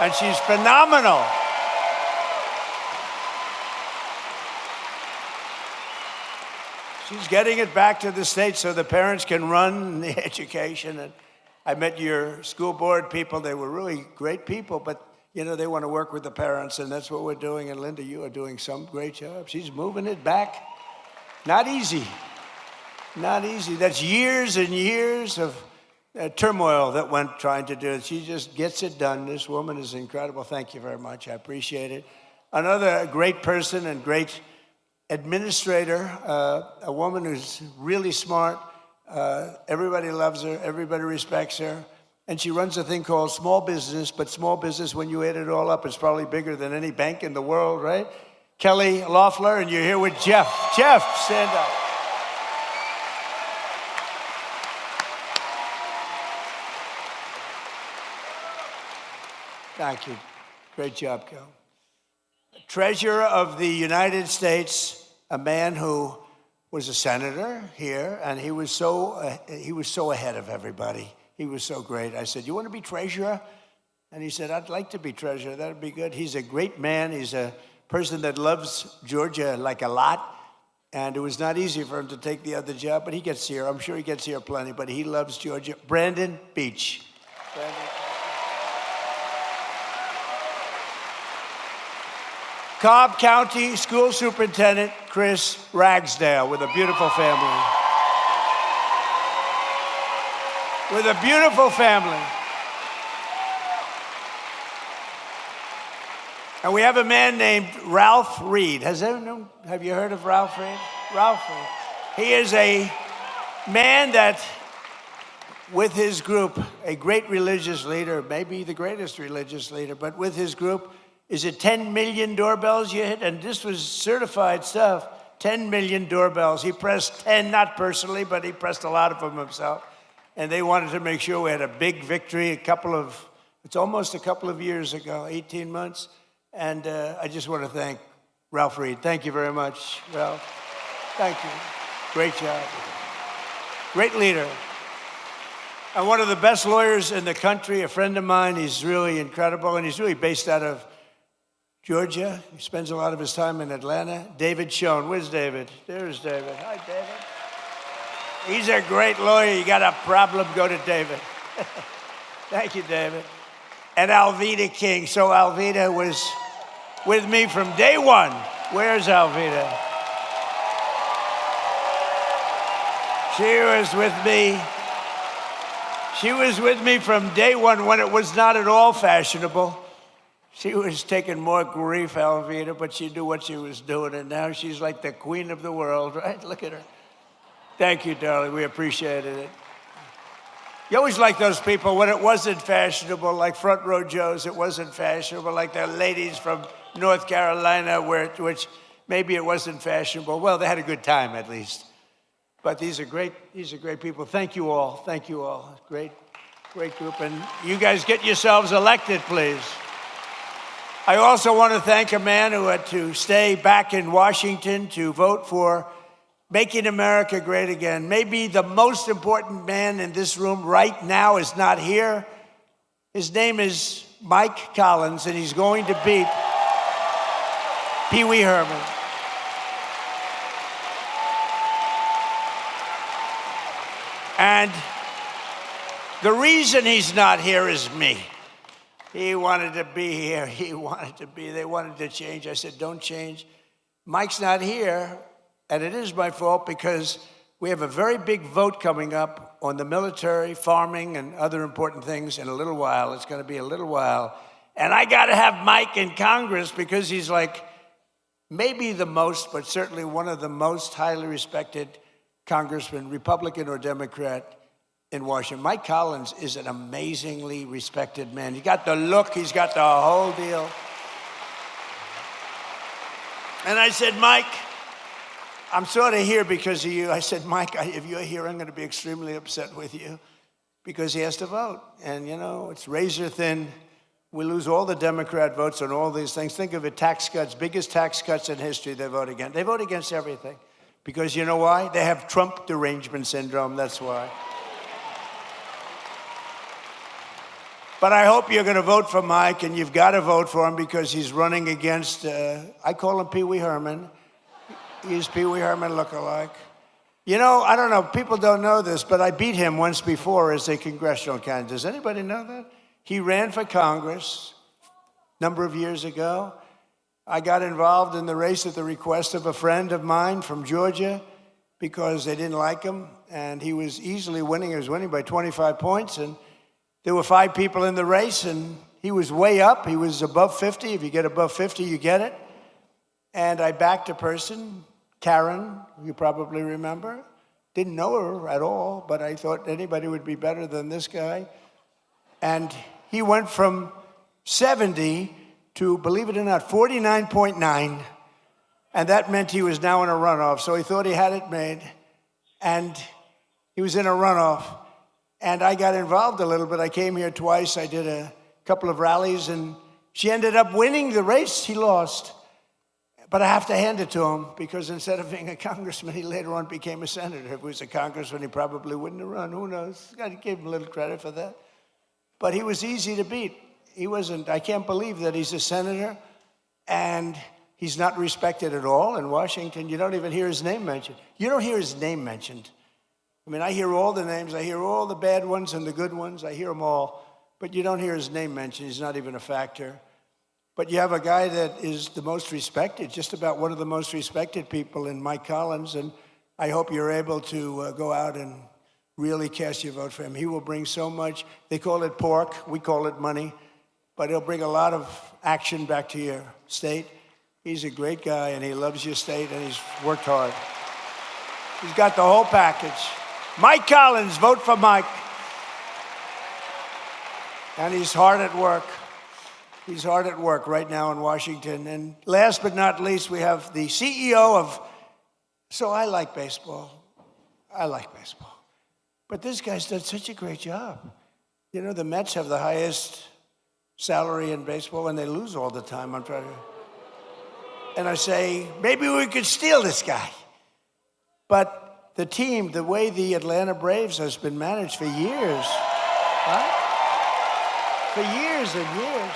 and she's phenomenal. She's getting it back to the states so the parents can run the education. And I met your school board people. They were really great people, but you know, they want to work with the parents, and that's what we're doing. And Linda, you are doing some great job. She's moving it back. Not easy. Not easy. That's years and years of turmoil that went trying to do it. She just gets it done. This woman is incredible. Thank you very much. I appreciate it. Another great person and great administrator, a woman who's really smart. Everybody loves her. Everybody respects her. And she runs a thing called small business, but small business, when you add it all up, is probably bigger than any bank in the world, right? Kelly Loeffler, and you're here with Jeff. Jeff, stand up. Thank you. Great job, Kel. Treasurer of the United States, a man who was a senator here, and he was so ahead of everybody. He was so great. I said, "You want to be treasurer?" And he said, "I'd like to be treasurer. That'd be good." He's a great man. He's a person that loves Georgia like a lot. And it was not easy for him to take the other job, but he gets here. I'm sure he gets here plenty, but he loves Georgia. Brandon Beach. Brandon. Cobb County School Superintendent Chris Ragsdale with a beautiful family. With a beautiful family. And we have a man named Ralph Reed. Have you heard of Ralph Reed? Ralph Reed. He is a man that, with his group, a great religious leader, maybe the greatest religious leader, but with his group, is it 10 million doorbells you hit? And this was certified stuff, 10 million doorbells. He pressed 10, not personally, but he pressed a lot of them himself. And they wanted to make sure we had a big victory it's almost a couple of years ago, 18 months. And I just want to thank Ralph Reed. Thank you very much, Ralph. Thank you. Great job. Great leader. And one of the best lawyers in the country, a friend of mine. He's really incredible, and he's really based out of Georgia. He spends a lot of his time in Atlanta. David Schoen. Where's David? There's David. Hi, David. He's a great lawyer. You got a problem, go to David. Thank you, David. And Alveda King. So Alveda was with me from day one. Where's Alveda? She was with me. She was with me from day one when it was not at all fashionable. She was taking more grief, Alveda, but she knew what she was doing, and now she's like the queen of the world, right? Look at her. Thank you, darling. We appreciated it. You always like those people when it wasn't fashionable, like Front Row Joe's, it wasn't fashionable, like the ladies from North Carolina, which maybe it wasn't fashionable. Well, they had a good time, at least. But these are great people. Thank you all. Thank you all. Great group. And you guys get yourselves elected, please. I also want to thank a man who had to stay back in Washington to vote for Making America Great Again. Maybe the most important man in this room right now is not here. His name is Mike Collins, and he's going to beat Pee Wee Herman. And the reason he's not here is me. He wanted to be here. They wanted to change. I said, don't change. Mike's not here, and it is my fault because we have a very big vote coming up on the military, farming, and other important things in a little while. It's going to be a little while. And I got to have Mike in Congress because he's like maybe the most, but certainly one of the most highly respected congressmen, Republican or Democrat, in Washington. Mike Collins is an amazingly respected man. He got the look, he's got the whole deal. And I said, Mike, I'm sort of here because of you. I said, Mike, if you're here, I'm going to be extremely upset with you because he has to vote. And, you know, it's razor thin. We lose all the Democrat votes on all these things. Think of it, tax cuts, biggest tax cuts in history they vote against. They vote against everything. Because you know why? They have Trump derangement syndrome, that's why. But I hope you're going to vote for Mike, and you've got to vote for him because he's running against, I call him Pee Wee Herman. He's Pee Wee Herman lookalike. You know, I don't know, people don't know this, but I beat him once before as a congressional candidate. Does anybody know that? He ran for Congress a number of years ago. I got involved in the race at the request of a friend of mine from Georgia because they didn't like him, and he was easily winning. He was winning by 25 points, and there were 5 people in the race, and he was way up. He was above 50. If you get above 50, you get it. And I backed a person, Karen, you probably remember. Didn't know her at all, but I thought anybody would be better than this guy. And he went from 70 to, believe it or not, 49.9, and that meant he was now in a runoff. So he thought he had it made, and he was in a runoff. And I got involved a little bit. I came here twice. I did a couple of rallies, and she ended up winning the race. He lost. But I have to hand it to him because instead of being a congressman, he later on became a senator. If he was a congressman, he probably wouldn't have run. Who knows? I gave him a little credit for that. But he was easy to beat. He wasn't, I can't believe that he's a senator and he's not respected at all in Washington. You don't even hear his name mentioned. You don't hear his name mentioned. I mean, I hear all the names. I hear all the bad ones and the good ones. I hear them all. But you don't hear his name mentioned. He's not even a factor. But you have a guy that is the most respected, just about one of the most respected people in Mike Collins. And I hope you're able to go out and really cast your vote for him. He will bring so much. They call it pork. We call it money. but he'll bring a lot of action back to your state. He's a great guy, and he loves your state, and he's worked hard. He's got the whole package. Mike Collins, vote for Mike. And he's hard at work. He's hard at work right now in Washington. And last but not least, we have the CEO of, so I like baseball. I like baseball. But this guy's done such a great job. You know, the Mets have the highest salary in baseball, and they lose all the time. I'm trying to, and I say, maybe we could steal this guy. But the team, the way the Atlanta Braves has been managed for years, right? For years and years.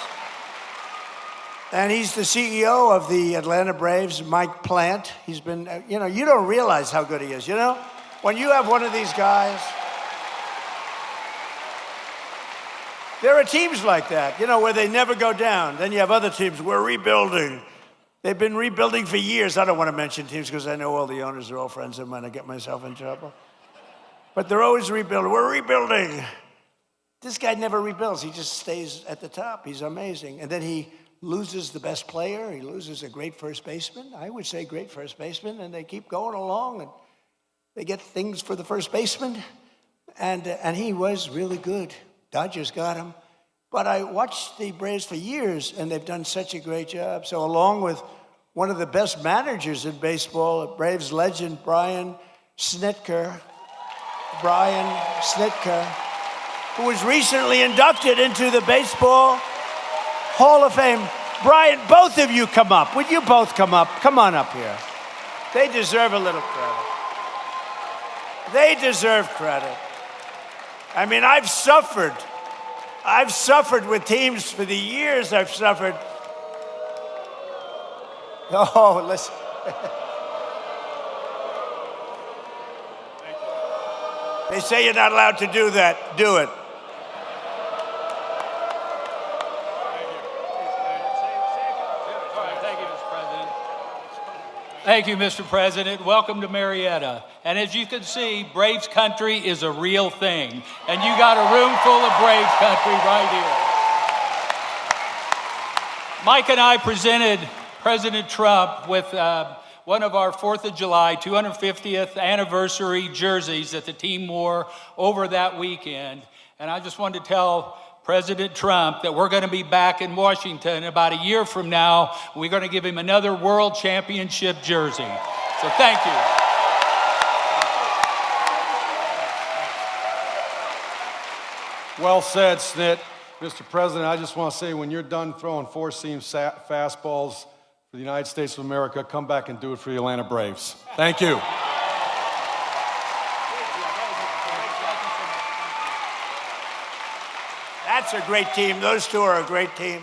And he's the CEO of the Atlanta Braves, Mike Plant. He's been, you know, you don't realize how good he is, you know? When you have one of these guys, there are teams like that, you know, where they never go down. Then you have other teams, we're rebuilding. They've been rebuilding for years. I don't want to mention teams because I know all the owners are all friends of mine. I get myself in trouble. But they're always rebuilding. We're rebuilding. This guy never rebuilds. He just stays at the top. He's amazing. And then he loses the best player. He loses a great first baseman. I would say great first baseman. And they keep going along. And they get things for the first baseman. And he was really good. Dodgers got him. But I watched the Braves for years, and they've done such a great job. So along with one of the best managers in baseball, Braves legend Brian Snitker, who was recently inducted into the Baseball Hall of Fame. Brian, both of you come up. Would you both come up? Come on up here. They deserve a little credit. They deserve credit. I mean, I've suffered with teams for the years I've suffered. Oh, listen. They say you're not allowed to do that. Do it. Thank you, Mr. President. Welcome to Marietta. And as you can see, Braves country is a real thing. And you got a room full of Braves country right here. Mike and I presented President Trump with one of our 4th of July 250th anniversary jerseys that the team wore over that weekend. And I just wanted to tell President Trump that we're going to be back in Washington about a year from now. We're going to give him another World Championship jersey. So thank you. Well said, Snit. Mr. President, I just want to say when you're done throwing four-seam fastballs for the United States of America, come back and do it for the Atlanta Braves. Thank you. That's a great team. Those two are a great team.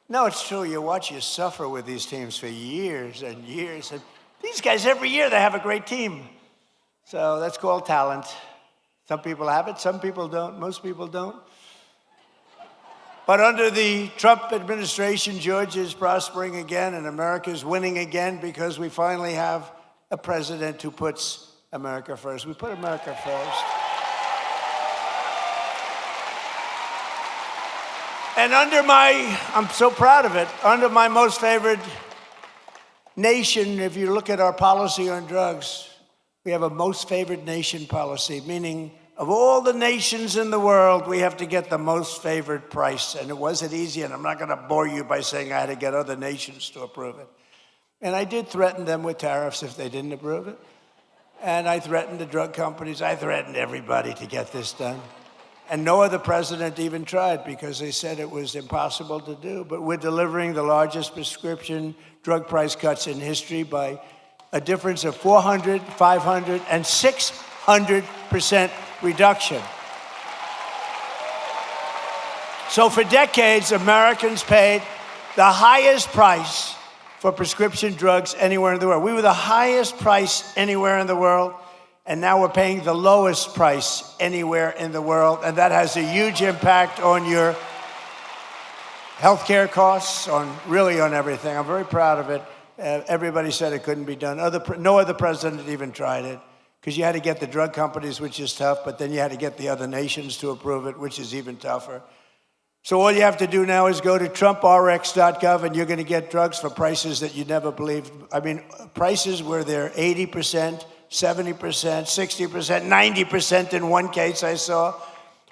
No, it's true. You watch you suffer with these teams for years and years. And these guys, every year, they have a great team. So that's called talent. Some people have it, some people don't. Most people don't. But under the Trump administration, Georgia is prospering again and America is winning again because we finally have a president who puts America first. We put America first. And I'm so proud of it, under my most favored nation, if you look at our policy on drugs, we have a most favored nation policy, meaning of all the nations in the world, we have to get the most favored price. And it wasn't easy, and I'm not going to bore you by saying I had to get other nations to approve it. And I did threaten them with tariffs if they didn't approve it. And I threatened the drug companies. I threatened everybody to get this done. And no other president even tried because they said it was impossible to do. But we're delivering the largest prescription drug price cuts in history by a difference of 400, 500, and 600% reduction. So for decades, Americans paid the highest price for prescription drugs anywhere in the world. We were the highest price anywhere in the world. And now we're paying the lowest price anywhere in the world. And that has a huge impact on your healthcare costs, really on everything. I'm very proud of it. Everybody said it couldn't be done. No other president even tried it because you had to get the drug companies, which is tough, but then you had to get the other nations to approve it, which is even tougher. So all you have to do now is go to trumprx.gov and you're going to get drugs for prices that you never believed. I mean, prices where they're 80%, 70%, 60%, 90% in one case I saw,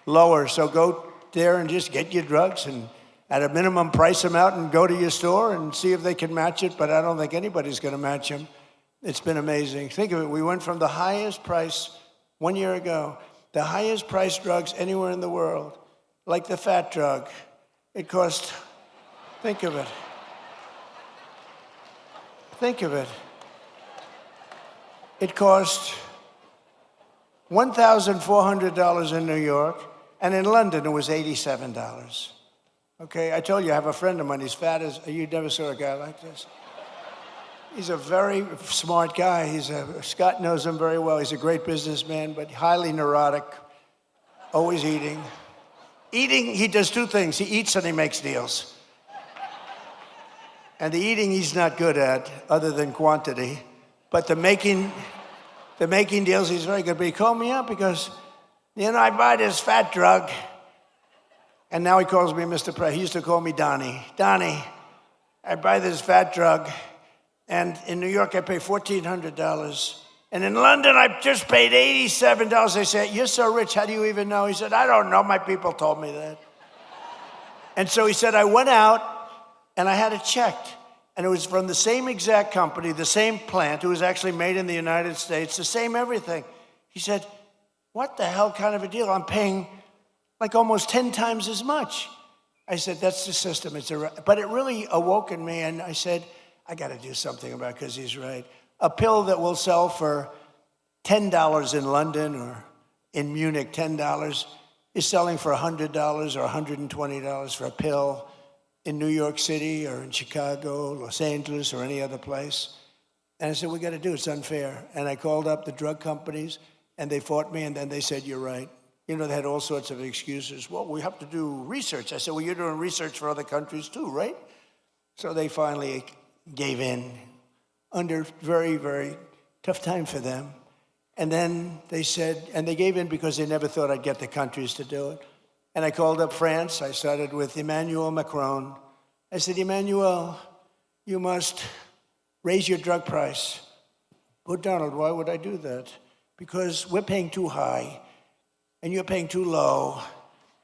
lower. So go there and just get your drugs and at a minimum price them out and go to your store and see if they can match it, but I don't think anybody's going to match them. It's been amazing. Think of it, we went from the highest price 1 year ago, the highest priced drugs anywhere in the world, like the fat drug. It cost, think of it. Think of it. It cost $1,400 in New York, and in London it was $87. Okay, I told you I have a friend of mine, he's fat as, you never saw a guy like this. He's a very smart guy. Scott knows him very well. He's a great businessman, but highly neurotic, always eating. Eating, he does two things. He eats and he makes deals. And the eating he's not good at, other than quantity. But the making deals, he's very good. But he called me up because, I buy this fat drug. And now he calls me Mr. President. He used to call me Donnie. Donnie, I buy this fat drug. And in New York, I pay $1,400. And in London, I just paid $87. They said, you're so rich, how do you even know? He said, I don't know, my people told me that. And so he said, I went out and I had it checked. And it was from the same exact company, the same plant. It was actually made in the United States, the same everything. He said, what the hell kind of a deal? I'm paying like almost 10 times as much. I said, that's the system. But it really awoke in me, and I said, I got to do something about it because he's right. A pill that will sell for $10 in London or in Munich, $10, is selling for $100 or $120 for a pill in New York City or in Chicago, Los Angeles, or any other place. And I said, we got to do it. It's unfair. And I called up the drug companies, and they fought me, and then they said, you're right. They had all sorts of excuses. Well, we have to do research. I said, well, you're doing research for other countries too, right? So they finally gave in under very, very tough time for them. And then they said, and they gave in because they never thought I'd get the countries to do it. And I called up France. I started with Emmanuel Macron. I said, Emmanuel, you must raise your drug price. Oh, Donald, why would I do that? Because we're paying too high, and you're paying too low,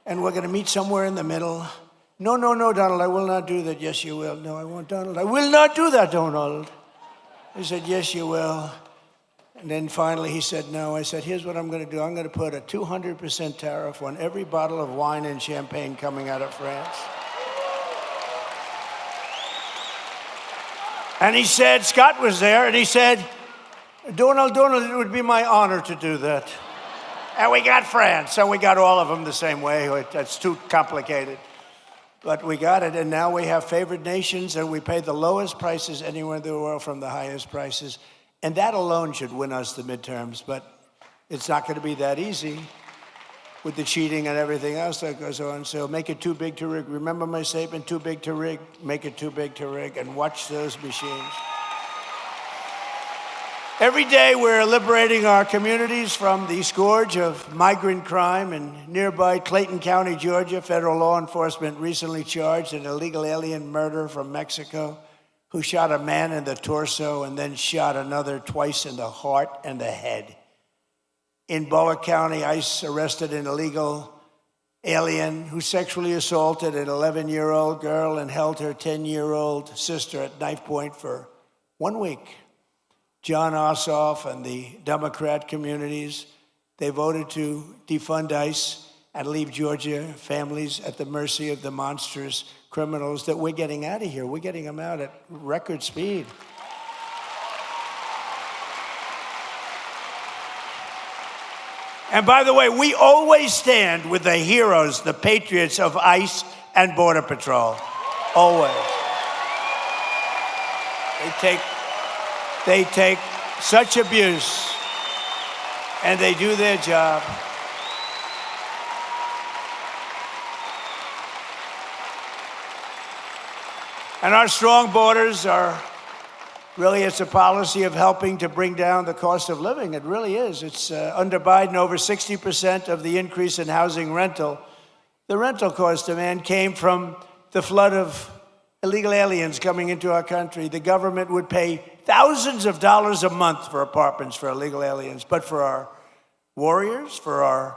and we're going to meet somewhere in the middle. No, Donald, I will not do that. Yes, you will. No, I won't, Donald. I will not do that, Donald. I said, yes, you will. And then finally he said, no. I said, here's what I'm going to do. I'm going to put a 200% tariff on every bottle of wine and champagne coming out of France. And he said, Scott was there, and he said, Donald, it would be my honor to do that. And we got France, so we got all of them the same way. That's too complicated. But we got it, and now we have favored nations, and we pay the lowest prices anywhere in the world from the highest prices. And that alone should win us the midterms, but it's not going to be that easy with the cheating and everything else that goes on. So make it too big to rig. Remember my statement, too big to rig, make it too big to rig, and watch those machines. Every day we're liberating our communities from the scourge of migrant crime. In nearby Clayton County, Georgia, federal law enforcement recently charged an illegal alien murderer from Mexico who shot a man in the torso and then shot another twice in the heart and the head. In Bullock County, ICE arrested an illegal alien who sexually assaulted an 11-year-old girl and held her 10-year-old sister at knife point for 1 week. John Ossoff and the Democrat communities, they voted to defund ICE and leave Georgia families at the mercy of the monstrous criminals that we're getting out of here. We're getting them out at record speed. And by the way, we always stand with the heroes, the patriots of ICE and Border Patrol. Always. They take such abuse, and they do their job. And our strong borders are really, it's a policy of helping to bring down the cost of living. It really is. It's under Biden, over 60% of the increase in housing rental The rental cost demand came from the flood of illegal aliens coming into our country. The government would pay thousands of dollars a month for apartments for illegal aliens, but for our warriors, for our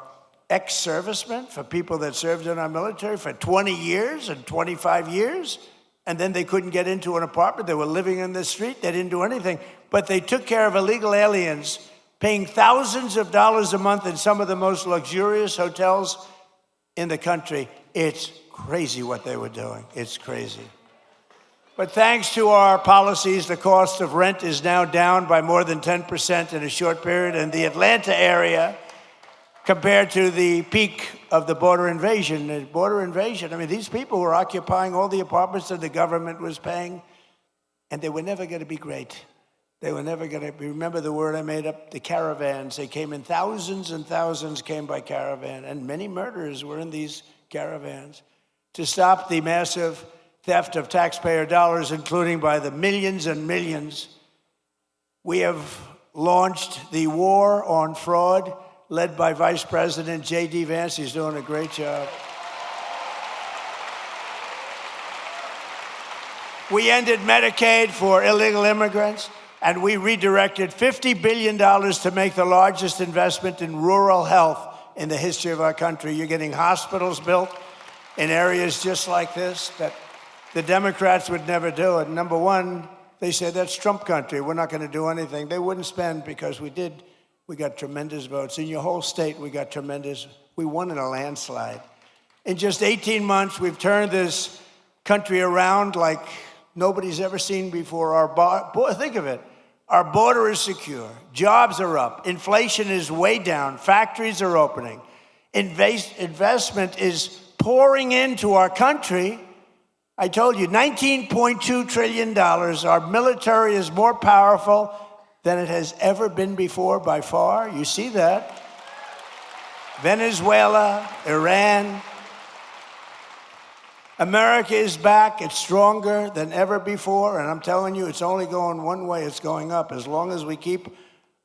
ex-servicemen, for people that served in our military for 20 years and 25 years, and then they couldn't get into an apartment. They were living in the street. They didn't do anything, but they took care of illegal aliens, paying thousands of dollars a month in some of the most luxurious hotels in the country. It's crazy what they were doing. It's crazy. But thanks to our policies, the cost of rent is now down by more than 10% in a short period in the Atlanta area compared to the peak of the border invasion. The border invasion, I mean, these people were occupying all the apartments that the government was paying, and they were never going to be great. They were never going to be, remember the word I made up, the caravans. They came in thousands and thousands came by caravan, and many murderers were in these caravans. To stop the massive theft of taxpayer dollars, including by the millions and millions, we have launched the war on fraud, led by Vice President J.D. Vance. He's doing a great job. We ended Medicaid for illegal immigrants, and we redirected $50 billion to make the largest investment in rural health in the history of our country. You're getting hospitals built in areas just like this that the Democrats would never do it. Number one, they say that's Trump country. We're not going to do anything. They wouldn't spend because we did. We got tremendous votes. In your whole state, we got tremendous. We won in a landslide. In just 18 months, we've turned this country around like nobody's ever seen before. Think of it. Our border is secure. Jobs are up. Inflation is way down. Factories are opening. Investment is pouring into our country. I told you, $19.2 trillion. Our military is more powerful than it has ever been before by far. You see that. Venezuela, Iran. America is back. It's stronger than ever before. And I'm telling you, it's only going one way. It's going up. As long as we keep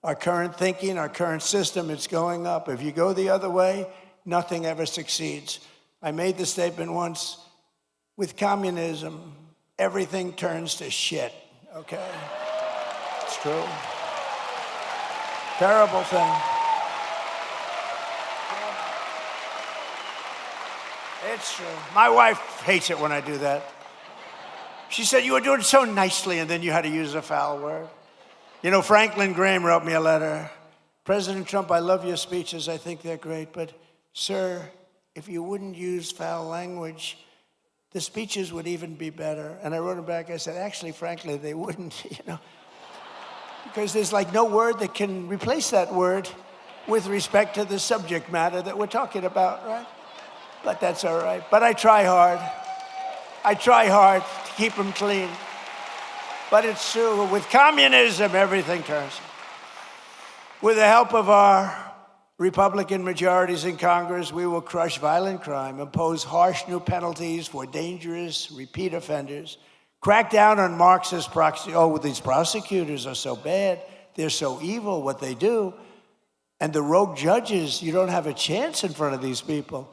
our current thinking, our current system, it's going up. If you go the other way, nothing ever succeeds. I made the statement once, with communism, everything turns to shit, okay? It's true. Terrible thing. It's true. My wife hates it when I do that. She said, you were doing so nicely, and then you had to use a foul word. You know, Franklin Graham wrote me a letter. President Trump, I love your speeches. I think they're great. But, sir, if you wouldn't use foul language, the speeches would even be better. And I wrote him back. I said, actually, frankly, they wouldn't, because there's like no word that can replace that word with respect to the subject matter that we're talking about, right? But that's all right. But I try hard. I try hard to keep them clean. But it's true. With communism, everything turns. With the help of our Republican majorities in Congress, we will crush violent crime, impose harsh new penalties for dangerous repeat offenders, crack down on Marxist these prosecutors are so bad, they're so evil, what they do. And the rogue judges, you don't have a chance in front of these people.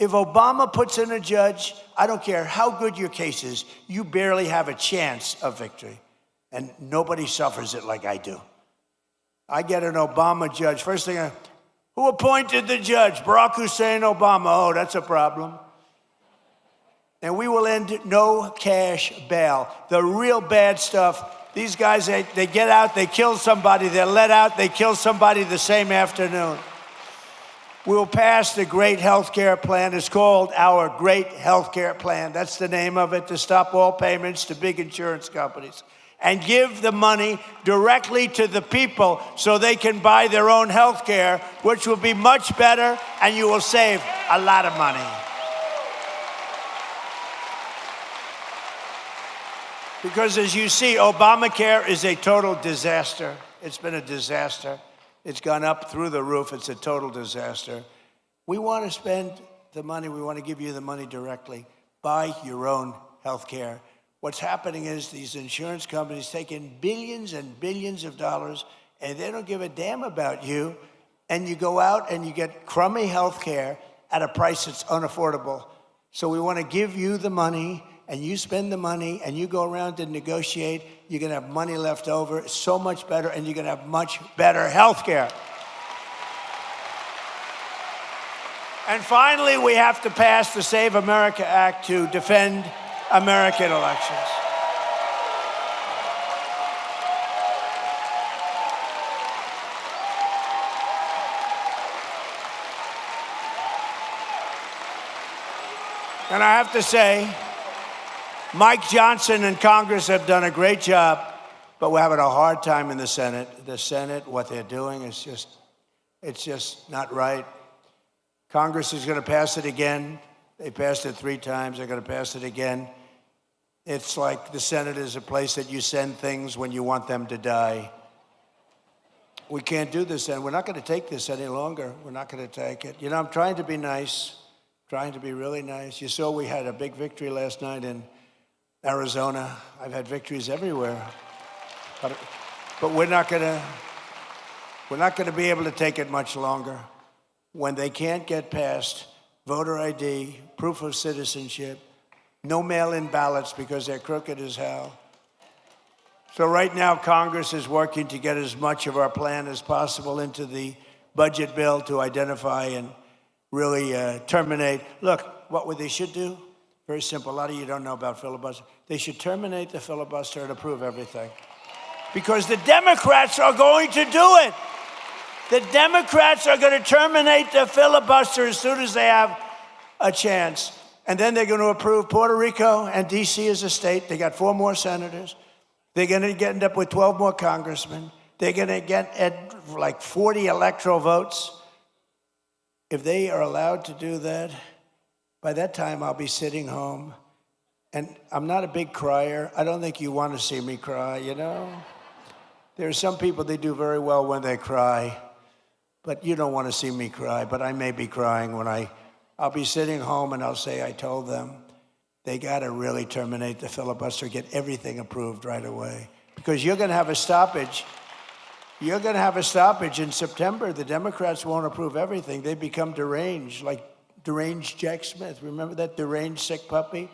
If Obama puts in a judge, I don't care how good your case is, you barely have a chance of victory. And nobody suffers it like I do. I get an Obama judge, first thing who appointed the judge? Barack Hussein Obama. Oh, that's a problem. And we will end no cash bail. The real bad stuff, these guys, they get out, they kill somebody, they're let out, they kill somebody the same afternoon. We'll pass the Great Healthcare Plan. It's called our Great Healthcare Plan. That's the name of it, to stop all payments to big insurance companies and give the money directly to the people so they can buy their own health care, which will be much better, and you will save a lot of money. Because as you see, Obamacare is a total disaster. It's been a disaster. It's gone up through the roof. It's a total disaster. We want to spend the money. We want to give you the money directly. Buy your own health care. What's happening is these insurance companies take in billions and billions of dollars, and they don't give a damn about you. And you go out and you get crummy health care, at a price that's unaffordable. So we want to give you the money, and you spend the money, and you go around and negotiate. You're going to have money left over. It's so much better, and you're going to have much better health care. And finally, we have to pass the Save America Act to defend American elections. And I have to say, Mike Johnson and Congress have done a great job, but we're having a hard time in the Senate. The Senate, what they're doing is just not right. Congress is going to pass it again. They passed it 3 times. They're going to pass it again. It's like the Senate is a place that you send things when you want them to die. We can't do this, and we're not going to take this any longer. We're not going to take it. You know, I'm trying to be nice, trying to be really nice. You saw we had a big victory last night in Arizona. I've had victories everywhere. But we're not going to be able to take it much longer. When they can't get past voter ID, proof of citizenship, no mail-in ballots because they're crooked as hell. So right now, Congress is working to get as much of our plan as possible into the budget bill to identify and really terminate. Look, what they should do? Very simple. A lot of you don't know about filibuster. They should terminate the filibuster and approve everything. Because the Democrats are going to do it. The Democrats are going to terminate the filibuster as soon as they have a chance. And then they're going to approve Puerto Rico and D.C. as a state. They got 4 more senators. They're going to end up with 12 more congressmen. They're going to get at like 40 electoral votes. If they are allowed to do that, by that time I'll be sitting home. And I'm not a big crier. I don't think you want to see me cry, you know? There are some people, they do very well when they cry. But you don't want to see me cry, but I may be crying when I'll be sitting home and I'll say, I told them, they got to really terminate the filibuster, get everything approved right away. Because you're going to have a stoppage. You're going to have a stoppage in September. The Democrats won't approve everything. They become deranged, like deranged Jack Smith. Remember that deranged sick puppy?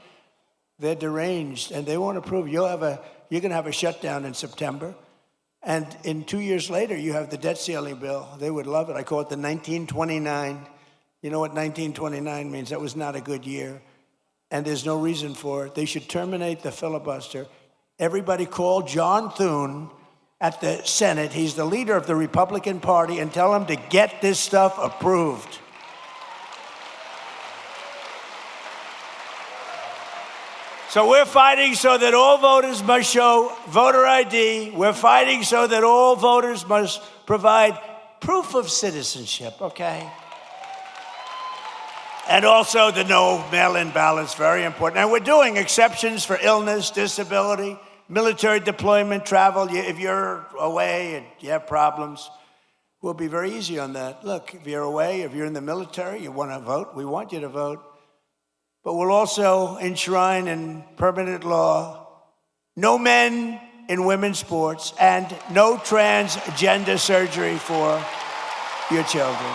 They're deranged, and they won't approve. You're going to have a shutdown in September. And in 2 years later, you have the debt ceiling bill. They would love it. I call it the 1929. You know what 1929 means? That was not a good year. And there's no reason for it. They should terminate the filibuster. Everybody call John Thune at the Senate. He's the leader of the Republican Party, and tell him to get this stuff approved. So we're fighting so that all voters must show voter ID. We're fighting so that all voters must provide proof of citizenship, okay? And also the no mail-in ballots, very important. And we're doing exceptions for illness, disability, military deployment, travel. If you're away and you have problems, we'll be very easy on that. Look, if you're away, if you're in the military, you want to vote, we want you to vote. But we'll also enshrine in permanent law no men in women's sports and no transgender surgery for your children.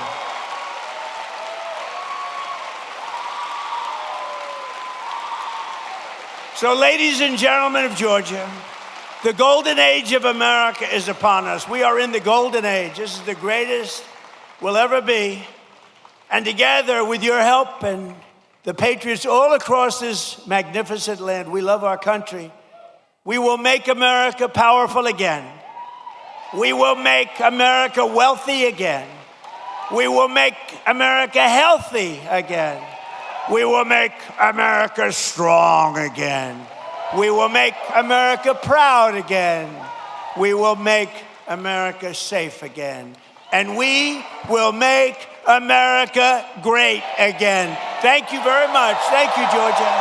So, ladies and gentlemen of Georgia, the golden age of America is upon us. We are in the golden age. This is the greatest we'll ever be. And together, with your help and the patriots all across this magnificent land, we love our country. We will make America powerful again. We will make America wealthy again. We will make America healthy again. We will make America strong again. We will make America proud again. We will make America safe again. And we will make America great again. Thank you very much. Thank you, Georgia.